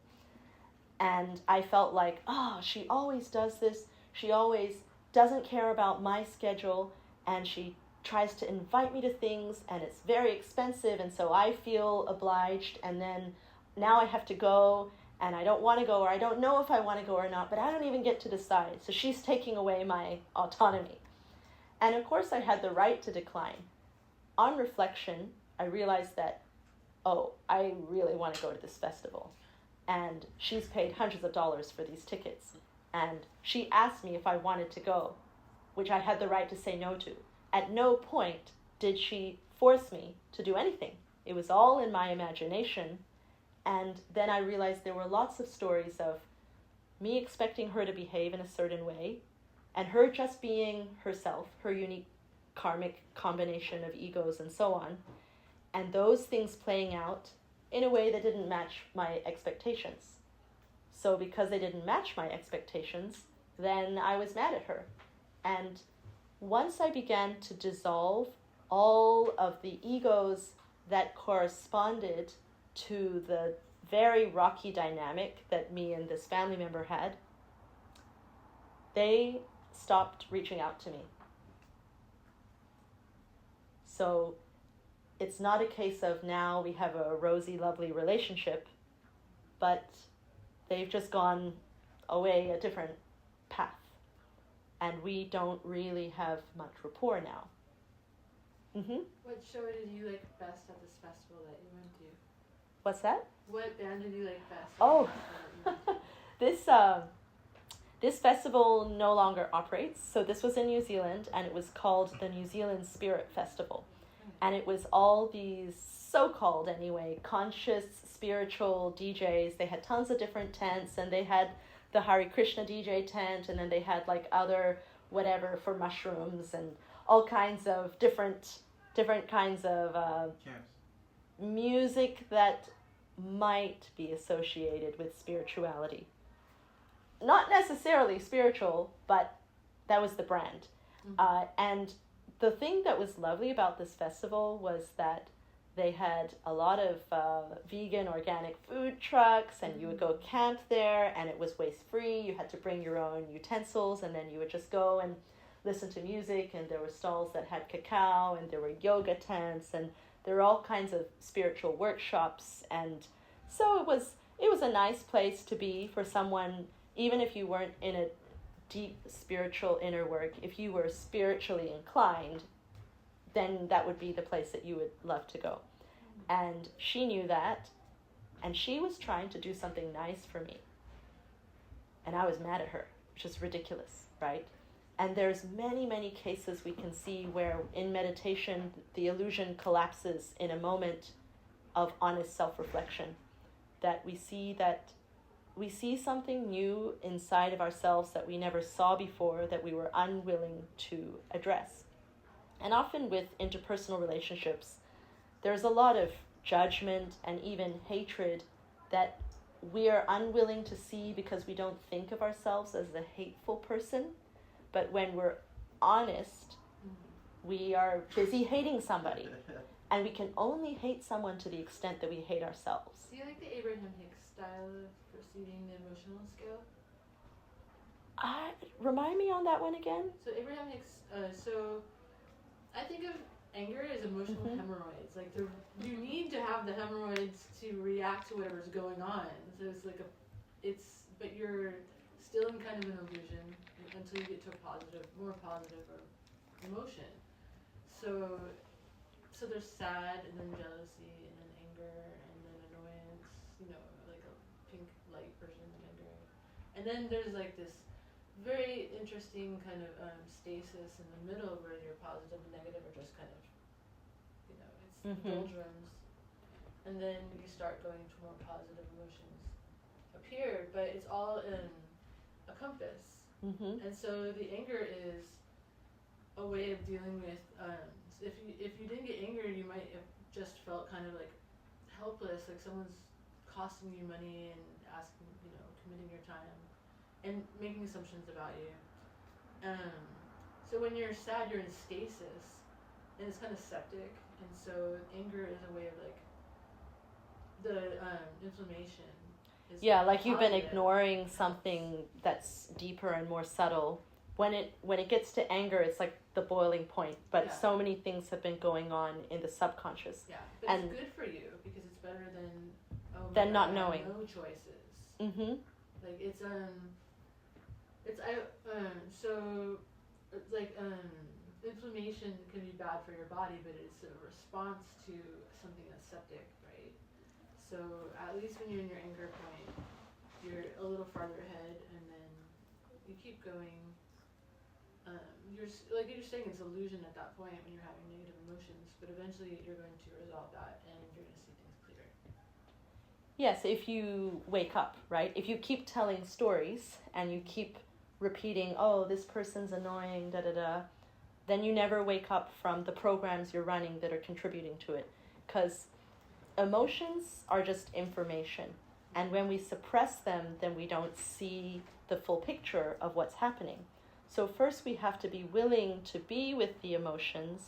[SPEAKER 1] And I felt like, she always does this. She always doesn't care about my schedule, and she tries to invite me to things, and it's very expensive, and so I feel obliged, and then now I have to go, and I don't want to go, or I don't know if I want to go or not, but I don't even get to decide. So she's taking away my autonomy. And of course I had the right to decline. On reflection, I realized that, I really want to go to this festival. And she's paid hundreds of dollars for these tickets. And she asked me if I wanted to go, which I had the right to say no to. At no point did she force me to do anything. It was all in my imagination. And then I realized there were lots of stories of me expecting her to behave in a certain way, and her just being herself, her unique karmic combination of egos and so on, and those things playing out in a way that didn't match my expectations. So because they didn't match my expectations, then I was mad at her. And once I began to dissolve all of the egos that corresponded to the very rocky dynamic that me and this family member had, they stopped reaching out to me. So it's not a case of now we have a rosy, lovely relationship, but they've just gone away a different path. And we don't really have much rapport now.
[SPEAKER 7] What show did you like best at this festival that you went to?
[SPEAKER 1] What's that?
[SPEAKER 7] What band did you like best?
[SPEAKER 1] Oh, this festival no longer operates. So this was in New Zealand, and it was called the New Zealand Spirit Festival. And it was all these so-called, anyway, conscious, spiritual DJs. They had tons of different tents, and they had the Hare Krishna DJ tent, and then they had like other whatever for mushrooms and all kinds of different kinds of music that might be associated with spirituality. Not necessarily spiritual, but that was the brand. And the thing that was lovely about this festival was that they had a lot of vegan, organic food trucks, and you would go camp there, and it was waste-free. You had to bring your own utensils, and then you would just go and listen to music, and there were stalls that had cacao, and there were yoga tents, and there were all kinds of spiritual workshops. And so it was a nice place to be for someone, even if you weren't in a deep spiritual inner work. If you were spiritually inclined, then that would be the place that you would love to go. And she knew that, and she was trying to do something nice for me. And I was mad at her, which is ridiculous, right? And there's many, many cases we can see where in meditation the illusion collapses in a moment of honest self-reflection. That we see something new inside of ourselves that we never saw before, that we were unwilling to address. And often with interpersonal relationships, there's a lot of judgment and even hatred that we are unwilling to see because we don't think of ourselves as a hateful person. But when we're honest, we are busy hating somebody. And we can only hate someone to the extent that we hate ourselves.
[SPEAKER 7] Do you like the Abraham Hicks style of perceiving the emotional scale?
[SPEAKER 1] Remind me on that one again?
[SPEAKER 7] So Abraham Hicks, I think of anger as emotional hemorrhoids. Like you need to have the hemorrhoids to react to whatever's going on. So it's like but you're still in kind of an illusion until you get to more positive emotion. So there's sad, and then jealousy, and then anger, and then annoyance, like a pink light version of anger. And then there's like this very interesting kind of stasis in the middle where your positive and negative are just kind of, it's doldrums. And then you start going to more positive emotions appear, but it's all in a compass. And so the anger is a way of dealing with, if you didn't get angry, you might have just felt kind of like helpless, like someone's costing you money and asking, committing your time and making assumptions about you. So when you're sad, you're in stasis, and it's kind of septic, and so anger is a way of like the inflammation. Is
[SPEAKER 1] Yeah, like you've been
[SPEAKER 7] positive.
[SPEAKER 1] ignoring something that's deeper and more subtle. When it gets to anger, it's like the boiling point. But
[SPEAKER 7] Yeah.
[SPEAKER 1] so many things have been going on in the subconscious.
[SPEAKER 7] Yeah, but
[SPEAKER 1] And-
[SPEAKER 7] it's good for you because it's better than
[SPEAKER 1] Than not
[SPEAKER 7] I have
[SPEAKER 1] knowing.
[SPEAKER 7] no choices.
[SPEAKER 1] Mm-hmm.
[SPEAKER 7] Like so like inflammation can be bad for your body, but it's a response to something that's septic, right? So at least when you're in your anger point, you're a little farther ahead, and then you keep going. You're saying it's illusion at that point when you're having negative emotions, but eventually you're going to resolve that, and you're going to see things clearer.
[SPEAKER 1] Yes, if you wake up, right? If you keep telling stories and you keep repeating, oh, this person's annoying, da-da-da, then you never wake up from the programs you're running that are contributing to it. Because emotions are just information. And when we suppress them, then we don't see the full picture of what's happening. So first we have to be willing to be with the emotions,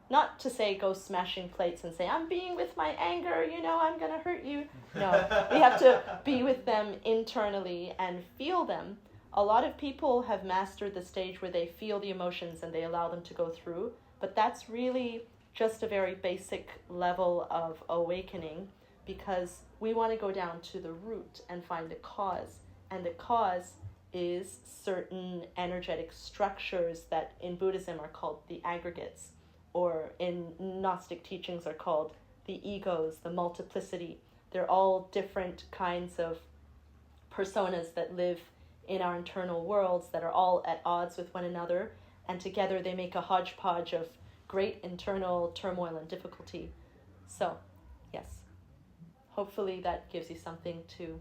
[SPEAKER 1] not to say go smashing plates and say, I'm being with my anger, I'm going to hurt you. No, we have to be with them internally and feel them. A lot of people have mastered the stage where they feel the emotions and they allow them to go through, but that's really just a very basic level of awakening, because we want to go down to the root and find the cause. And the cause is certain energetic structures that in Buddhism are called the aggregates, or in Gnostic teachings are called the egos, the multiplicity. They're all different kinds of personas that live in our internal worlds that are all at odds with one another, and together they make a hodgepodge of great internal turmoil and difficulty. So, yes, hopefully that gives you something to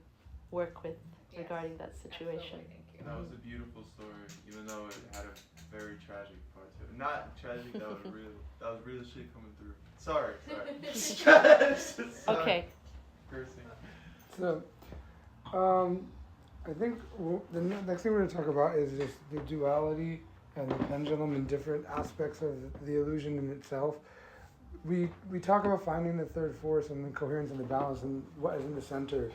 [SPEAKER 1] work with regarding that situation.
[SPEAKER 4] Absolutely, thank you.
[SPEAKER 8] That was a beautiful story, even though it had a very tragic part to it. Not tragic, that was real shit coming through. Sorry. Sorry.
[SPEAKER 1] Okay.
[SPEAKER 8] Cursing.
[SPEAKER 5] So, I think the next thing we're going to talk about is just the duality and the pendulum and different aspects of the illusion in itself. We talk about finding the third force and the coherence and the balance and what is in the center,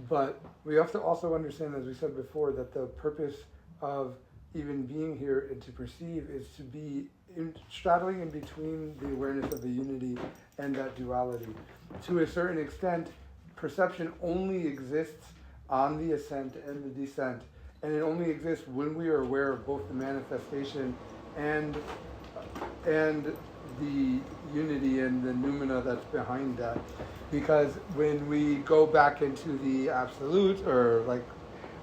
[SPEAKER 5] but we have to also understand, as we said before, that the purpose of even being here and to perceive is to be straddling in between the awareness of the unity and that duality. To a certain extent, perception only exists on the ascent and the descent, and it only exists when we are aware of both the manifestation and the unity and the noumena that's behind that. Because when we go back into the absolute, or like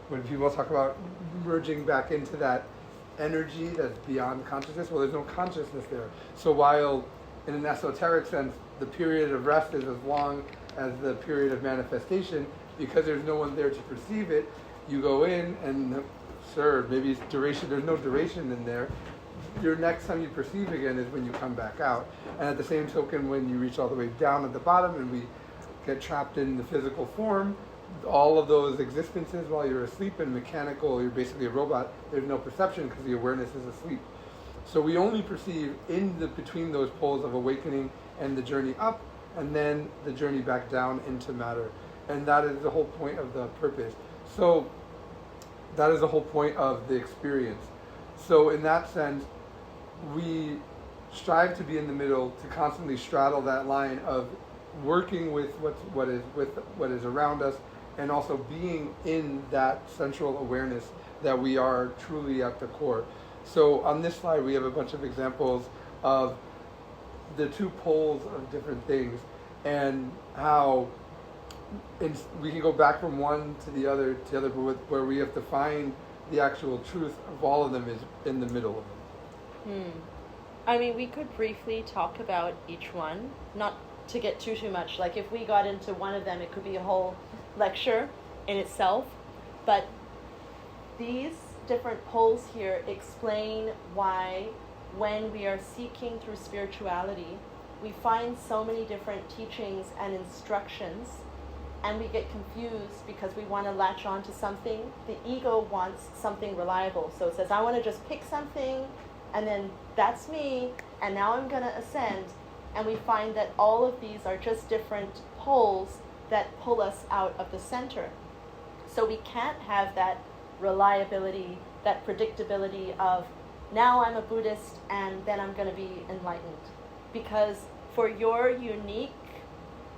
[SPEAKER 5] when people talk about merging back into that energy that's beyond consciousness, well, there's no consciousness there. So while in an esoteric sense the period of rest is as long as the period of manifestation, because there's no one there to perceive it, you go in and sure, maybe it's duration, there's no duration in there. Your next time you perceive again is when you come back out. And at the same token, when you reach all the way down at the bottom and we get trapped in the physical form, all of those existences while you're asleep and mechanical, you're basically a robot, there's no perception because the awareness is asleep. So we only perceive in the between those poles of awakening and the journey up, and then the journey back down into matter. And that is the whole point of the purpose. So that is the whole point of the experience. So in that sense, we strive to be in the middle, to constantly straddle that line of working with what is around us, and also being in that central awareness that we are truly at the core. So on this slide, we have a bunch of examples of the two poles of different things, and how we can go back from one to the other, but where we have to find the actual truth of all of them is in the middle of them.
[SPEAKER 1] I mean, we could briefly talk about each one, not to get too much. Like if we got into one of them, it could be a whole lecture in itself. But these different poles here explain why when we are seeking through spirituality, we find so many different teachings and instructions, and we get confused because we want to latch on to something. The ego wants something reliable. So it says, I want to just pick something and then that's me, and now I'm going to ascend. And we find that all of these are just different poles that pull us out of the center. So we can't have that reliability, that predictability of now I'm a Buddhist and then I'm going to be enlightened. Because for your unique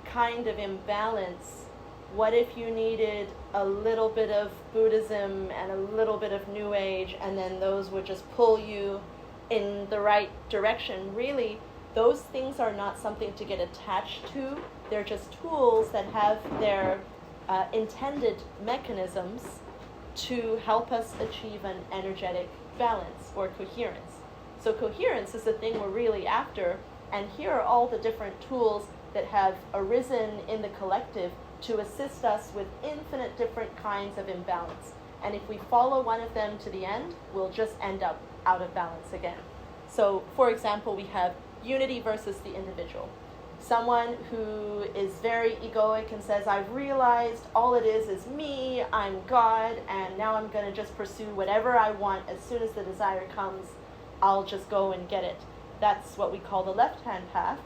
[SPEAKER 1] kind of imbalance, what if you needed a little bit of Buddhism and a little bit of New Age, and then those would just pull you in the right direction? Really, those things are not something to get attached to. They're just tools that have their intended mechanisms to help us achieve an energetic balance or coherence. So coherence is the thing we're really after, and here are all the different tools that have arisen in the collective to assist us with infinite different kinds of imbalance. And if we follow one of them to the end, we'll just end up out of balance again. So, for example, we have unity versus the individual. Someone who is very egoic and says, I've realized all it is me, I'm God, and now I'm going to just pursue whatever I want. As soon as the desire comes, I'll just go and get it. That's what we call the left-hand path,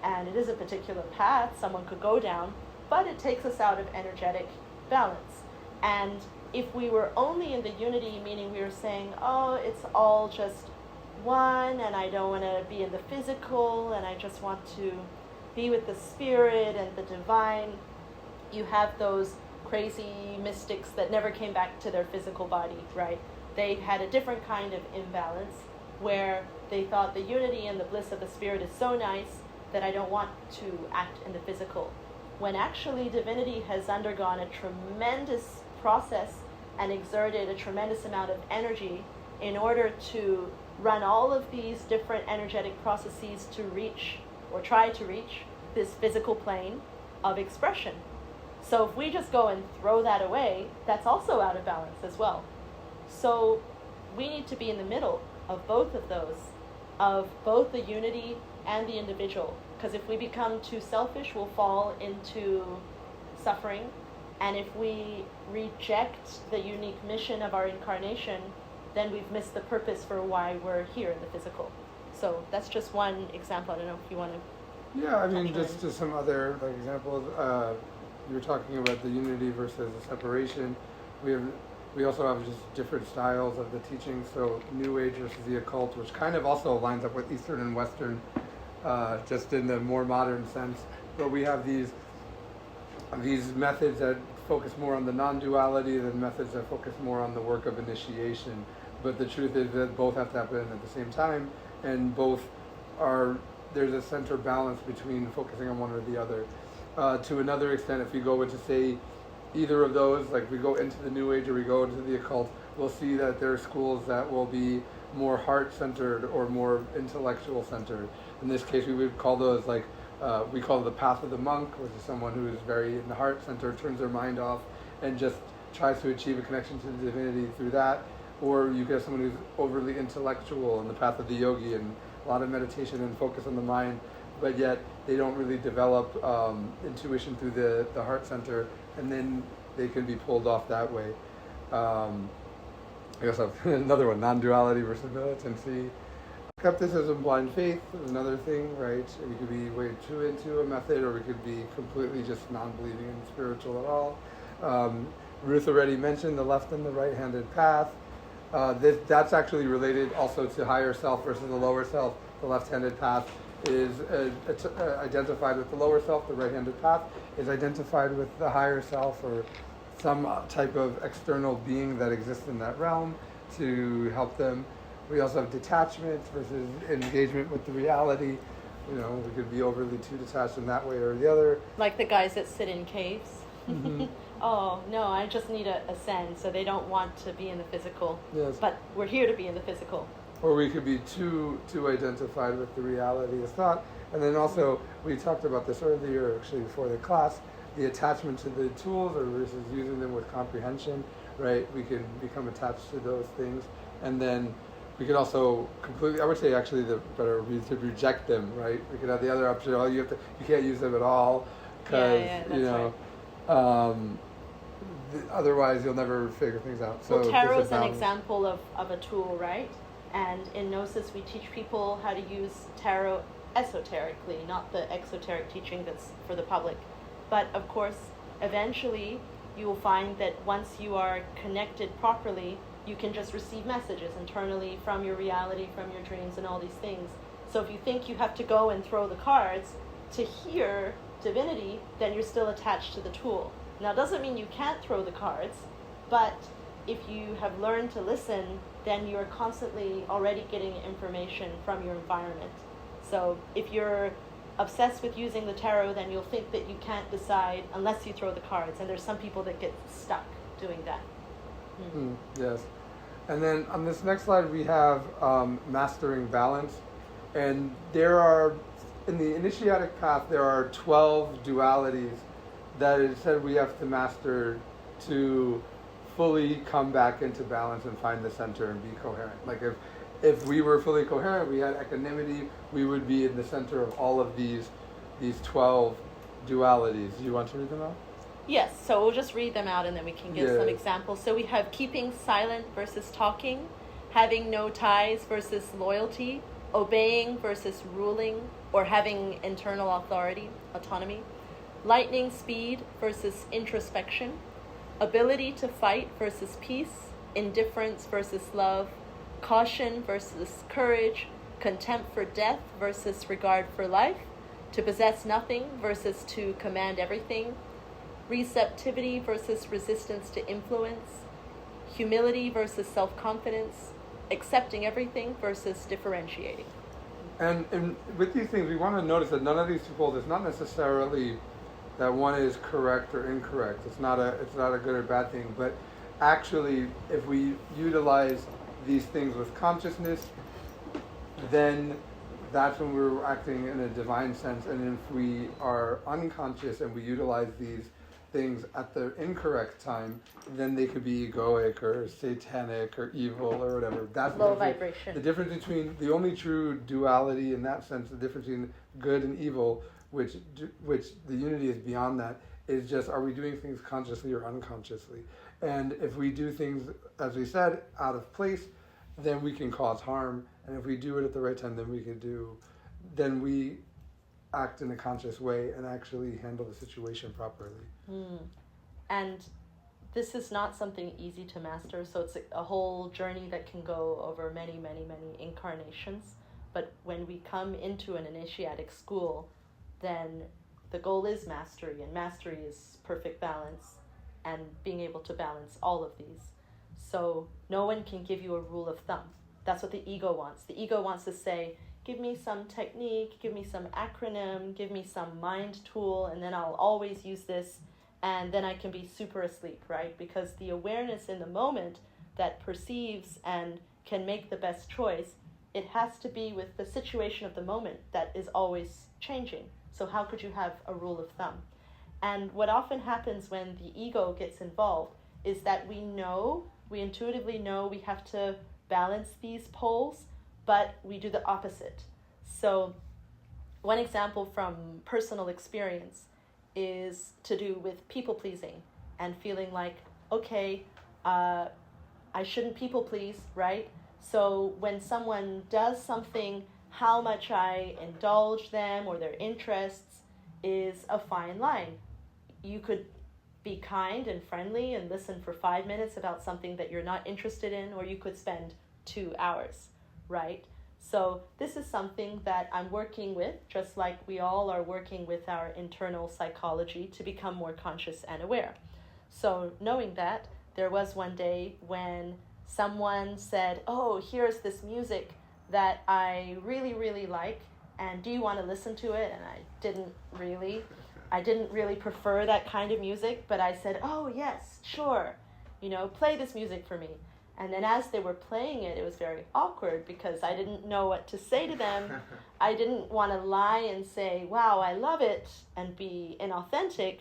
[SPEAKER 1] and it is a particular path someone could go down, but it takes us out of energetic balance. And if we were only in the unity, meaning we were saying, oh, it's all just one, and I don't want to be in the physical, and I just want to be with the spirit and the divine, you have those crazy mystics that never came back to their physical body, right? They had a different kind of imbalance where they thought the unity and the bliss of the spirit is so nice that I don't want to act in the physical. When actually divinity has undergone a tremendous process and exerted a tremendous amount of energy in order to run all of these different energetic processes to reach, or try to reach, this physical plane of expression. So if we just go and throw that away, that's also out of balance as well. So we need to be in the middle of both of those, of both the unity and the individual. Because if we become too selfish, we'll fall into suffering. And if we reject the unique mission of our incarnation, then we've missed the purpose for why we're here in the physical. So that's just one example. I don't know if you want to.
[SPEAKER 5] Yeah, I mean, just some other examples. You were talking about the unity versus the separation. We also have just different styles of the teaching. So New Age versus the occult, which kind of also lines up with Eastern and Western, just in the more modern sense. But we have these methods that focus more on the non-duality than methods that focus more on the work of initiation. But the truth is that both have to happen at the same time, and both are, there's a center balance between focusing on one or the other. To another extent, if we go into, say, either of those, like we go into the New Age or we go into the occult, we'll see that there are schools that will be more heart-centered or more intellectual-centered. In this case, we would call those we call it the path of the monk, which is someone who is very in the heart center, turns their mind off, and just tries to achieve a connection to the divinity through that. Or you get someone who's overly intellectual in the path of the yogi and a lot of meditation and focus on the mind, but yet they don't really develop intuition through the heart center, and then they can be pulled off that way. I guess another one, non-duality versus militancy. Skepticism, blind faith is another thing, right? We could be way too into a method, or we could be completely just non-believing in spiritual at all. Ruth already mentioned the left and the right-handed path. That's actually related also to higher self versus the lower self. The left-handed path is identified with the lower self. The right-handed path is identified with the higher self, or some type of external being that exists in that realm to help them. We also have detachment versus engagement with the reality. We could be overly too detached in that way or the other.
[SPEAKER 1] Like the guys that sit in caves.
[SPEAKER 5] Mm-hmm.
[SPEAKER 1] Oh, no, I just need to ascend, so they don't want to be in the physical.
[SPEAKER 5] Yes.
[SPEAKER 1] But we're here to be in the physical.
[SPEAKER 5] Or we could be too identified with the reality of thought. And then also, we talked about this earlier, actually, before the class, the attachment to the tools or versus using them with comprehension, right? We can become attached to those things. And then we could also completely, I would say actually the better would be to reject them, right? We could have the other option, you can't use them at all, because,
[SPEAKER 1] Right.
[SPEAKER 5] Otherwise you'll never figure things out. So
[SPEAKER 1] tarot is an example of a tool, right? And in Gnosis, we teach people how to use tarot esoterically, not the exoteric teaching that's for the public. But of course, eventually, you will find that once you are connected properly, you can just receive messages internally from your reality, from your dreams, and all these things. So if you think you have to go and throw the cards to hear divinity, then you're still attached to the tool. Now, it doesn't mean you can't throw the cards, but if you have learned to listen, then you're constantly already getting information from your environment. So if you're obsessed with using the tarot, then you'll think that you can't decide unless you throw the cards. And there's some people that get stuck doing that.
[SPEAKER 5] Yes. And then on this next slide, we have mastering balance. And there are, in the initiatic path, there are 12 dualities that it said we have to master to fully come back into balance and find the center and be coherent. Like if we were fully coherent, we had equanimity, we would be in the center of all of these 12 dualities. Do you want to read them out?
[SPEAKER 1] Yes, so we'll just read them out and then we can give some examples. So we have keeping silent versus talking, having no ties versus loyalty, obeying versus ruling, or having internal autonomy, lightning speed versus introspection, ability to fight versus peace, indifference versus love, caution versus courage, contempt for death versus regard for life, to possess nothing versus to command everything, receptivity versus resistance to influence, humility versus self-confidence, accepting everything versus differentiating.
[SPEAKER 5] And with these things, we want to notice that none of these two poles, it's not necessarily that one is correct or incorrect. It's not a good or bad thing. But actually, if we utilize these things with consciousness, then that's when we're acting in a divine sense. And if we are unconscious and we utilize these things at the incorrect time, then they could be egoic or satanic or evil or whatever. That's
[SPEAKER 1] low vibration.
[SPEAKER 5] The difference between the only true duality in that sense, the difference between good and evil, which the unity is beyond that, is just, are we doing things consciously or unconsciously? And if we do things, as we said, out of place, then we can cause harm. And if we do it at the right time, then we act in a conscious way and actually handle the situation properly.
[SPEAKER 1] And this is not something easy to master, so it's a whole journey that can go over many, many, many incarnations. But when we come into an initiatic school, then the goal is mastery, and mastery is perfect balance and being able to balance all of these. So no one can give you a rule of thumb. That's what the ego wants. The ego wants to say, give me some technique, give me some acronym, give me some mind tool, and then I'll always use this, and then I can be super asleep, right? Because the awareness in the moment that perceives and can make the best choice, it has to be with the situation of the moment that is always changing. So how could you have a rule of thumb? And what often happens when the ego gets involved is that we intuitively know we have to balance these poles, but we do the opposite. So one example from personal experience is to do with people pleasing and feeling like, okay, I shouldn't people please, right? So when someone does something, how much I indulge them or their interests is a fine line. You could be kind and friendly and listen for 5 minutes about something that you're not interested in, or you could spend 2 hours, right? So this is something that I'm working with, just like we all are working with our internal psychology to become more conscious and aware. So knowing that, there was one day when someone said, oh, here's this music that I really, really like, and do you want to listen to it? And I didn't really prefer that kind of music, but I said, oh yes, sure, play this music for me. And then as they were playing it, it was very awkward because I didn't know what to say to them. I didn't want to lie and say, wow, I love it, and be inauthentic,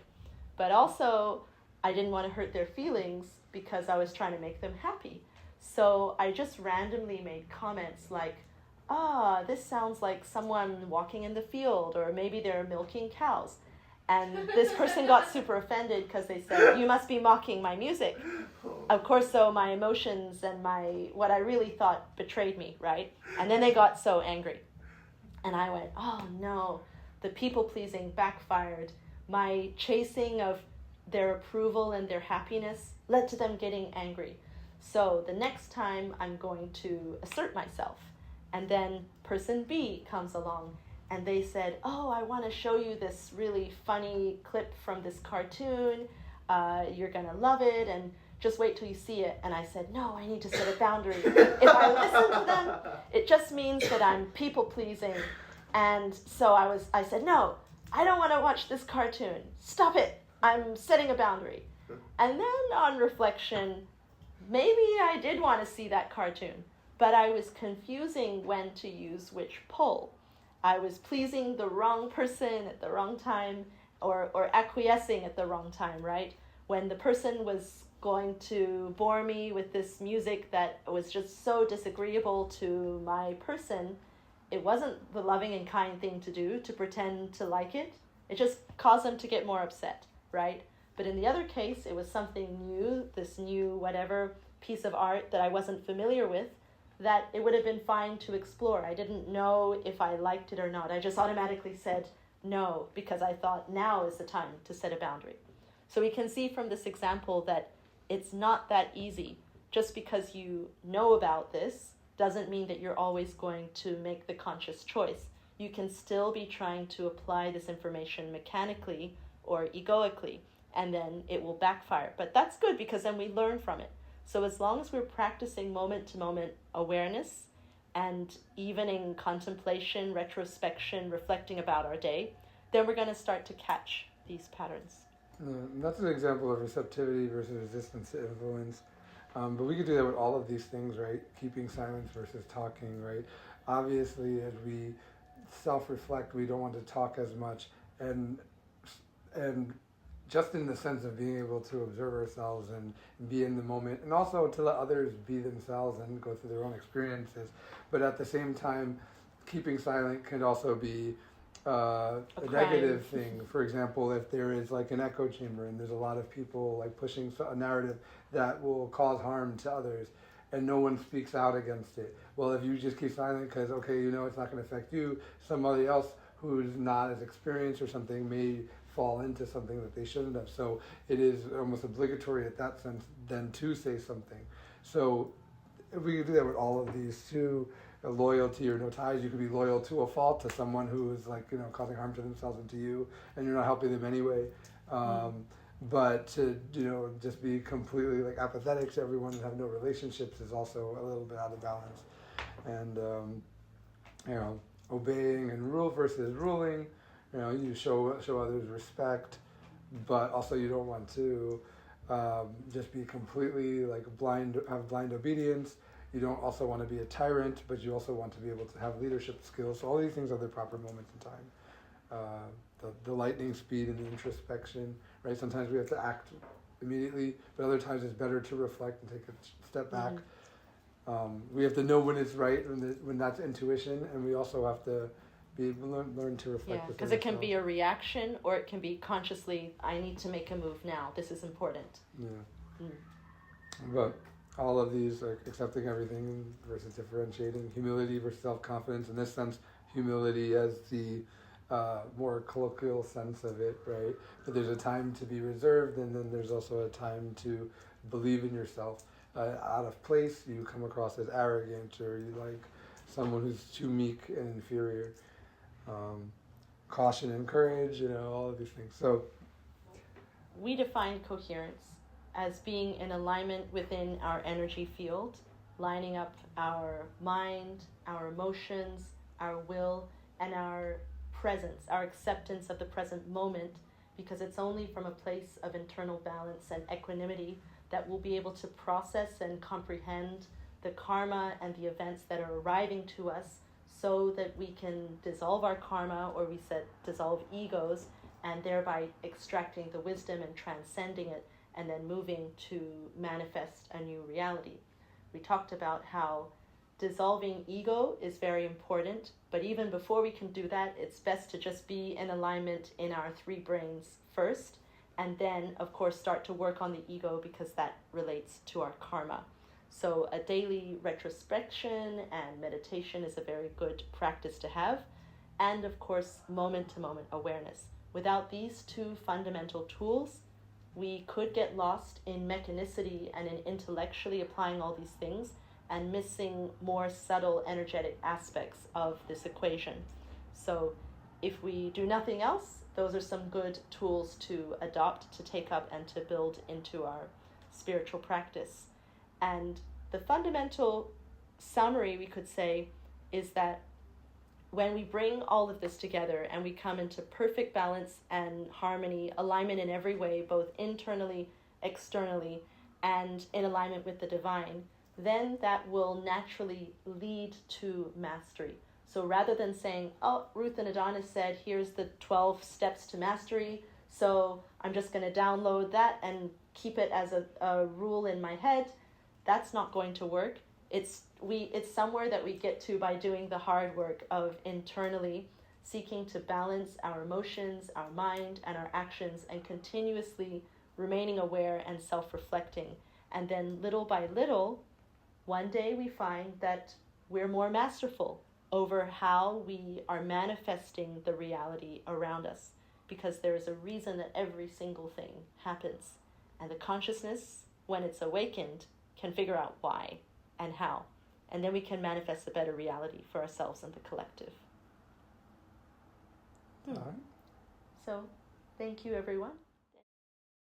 [SPEAKER 1] but also I didn't want to hurt their feelings because I was trying to make them happy. So I just randomly made comments like, this sounds like someone walking in the field, or maybe they're milking cows. And this person got super offended because they said, you must be mocking my music. Of course, so my emotions and what I really thought betrayed me, right? And then they got so angry. And I went, oh no, the people-pleasing backfired. My chasing of their approval and their happiness led to them getting angry. So the next time I'm going to assert myself. And then person B comes along and they said, oh, I want to show you this really funny clip from this cartoon. You're going to love it, and just wait till you see it. And I said, no, I need to set a boundary. If I listen to them, it just means that I'm people-pleasing. And so I said, no, I don't want to watch this cartoon. Stop it. I'm setting a boundary. And then on reflection, maybe I did want to see that cartoon, but I was confusing when to use which pole. I was pleasing the wrong person at the wrong time, or acquiescing at the wrong time, right? When the person was going to bore me with this music that was just so disagreeable to my person, it wasn't the loving and kind thing to do, to pretend to like it. It just caused them to get more upset, right? But in the other case, it was something new, this new whatever piece of art that I wasn't familiar with, that it would have been fine to explore. I didn't know if I liked it or not. I just automatically said no, because I thought now is the time to set a boundary. So we can see from this example that it's not that easy. Just because you know about this doesn't mean that you're always going to make the conscious choice. You can still be trying to apply this information mechanically or egoically, and then it will backfire. But that's good, because then we learn from it. So as long as we're practicing moment-to-moment awareness, and even in contemplation, retrospection, reflecting about our day, then we're going to start to catch these patterns.
[SPEAKER 5] That's an example of receptivity versus resistance to influence. But we could do that with all of these things, right? Keeping silence versus talking, right? Obviously, as we self-reflect, we don't want to talk as much, and just in the sense of being able to observe ourselves and be in the moment, and also to let others be themselves and go through their own experiences. But at the same time, keeping silent can also be a negative thing. For example, if there is like an echo chamber and there's a lot of people like pushing a narrative that will cause harm to others, and no one speaks out against it. Well, if you just keep silent because, okay, you know it's not going to affect you, somebody else who's not as experienced or something may fall into something that they shouldn't have. So it is almost obligatory at that sense then to say something. So if we could do that with all of these too, loyalty or no ties, you could be loyal to a fault to someone who is like, you know, causing harm to themselves and to you, and you're not helping them anyway. But to, you know, just be completely like apathetic to everyone and have no relationships is also a little bit out of balance. And, you know, obeying and rule versus ruling. You know, you show others respect, but also you don't want to just be completely like have blind obedience. You don't also want to be a tyrant, but you also want to be able to have leadership skills. So all these things are the proper moments in time. The lightning speed and the introspection, right? Sometimes we have to act immediately, but other times it's better to reflect and take a step back. We have to know when it's right, when that's intuition, and we also have to learn to reflect.
[SPEAKER 1] Yeah, because it can be a reaction, or it can be consciously, I need to make a move now. This is important.
[SPEAKER 5] Yeah. But all of these, like accepting everything versus differentiating, humility versus self-confidence. In this sense, humility as the more colloquial sense of it, right? But there's a time to be reserved, and then there's also a time to believe in yourself. Out of place, you come across as arrogant, or you like someone who's too meek and inferior. Caution and courage, you know, all of these things. So
[SPEAKER 1] we define coherence as being in alignment within our energy field, lining up our mind, our emotions, our will, and our presence, our acceptance of the present moment, because it's only from a place of internal balance and equanimity that we'll be able to process and comprehend the karma and the events that are arriving to us, so that we can dissolve our karma, or we said dissolve egos, and thereby extracting the wisdom and transcending it, and then moving to manifest a new reality. We talked about how dissolving ego is very important, but even before we can do that, it's best to just be in alignment in our 3 brains first, and then, of course, start to work on the ego because that relates to our karma. So a daily retrospection and meditation is a very good practice to have, and, of course, moment-to-moment awareness. Without these 2 fundamental tools, we could get lost in mechanicity and in intellectually applying all these things and missing more subtle energetic aspects of this equation. So if we do nothing else, those are some good tools to adopt, to take up, and to build into our spiritual practice. And the fundamental summary, we could say, is that when we bring all of this together and we come into perfect balance and harmony, alignment in every way, both internally, externally, and in alignment with the divine, then that will naturally lead to mastery. So rather than saying, oh, Ruth and Adonis said, here's the 12 steps to mastery, so I'm just going to download that and keep it as a rule in my head, that's not going to work. It's somewhere that we get to by doing the hard work of internally seeking to balance our emotions, our mind, and our actions, and continuously remaining aware and self-reflecting. And then little by little, one day we find that we're more masterful over how we are manifesting the reality around us, because there is a reason that every single thing happens. And the consciousness, when it's awakened, can figure out why and how. And then we can manifest a better reality for ourselves and the collective.
[SPEAKER 5] All right.
[SPEAKER 1] So, thank you, everyone.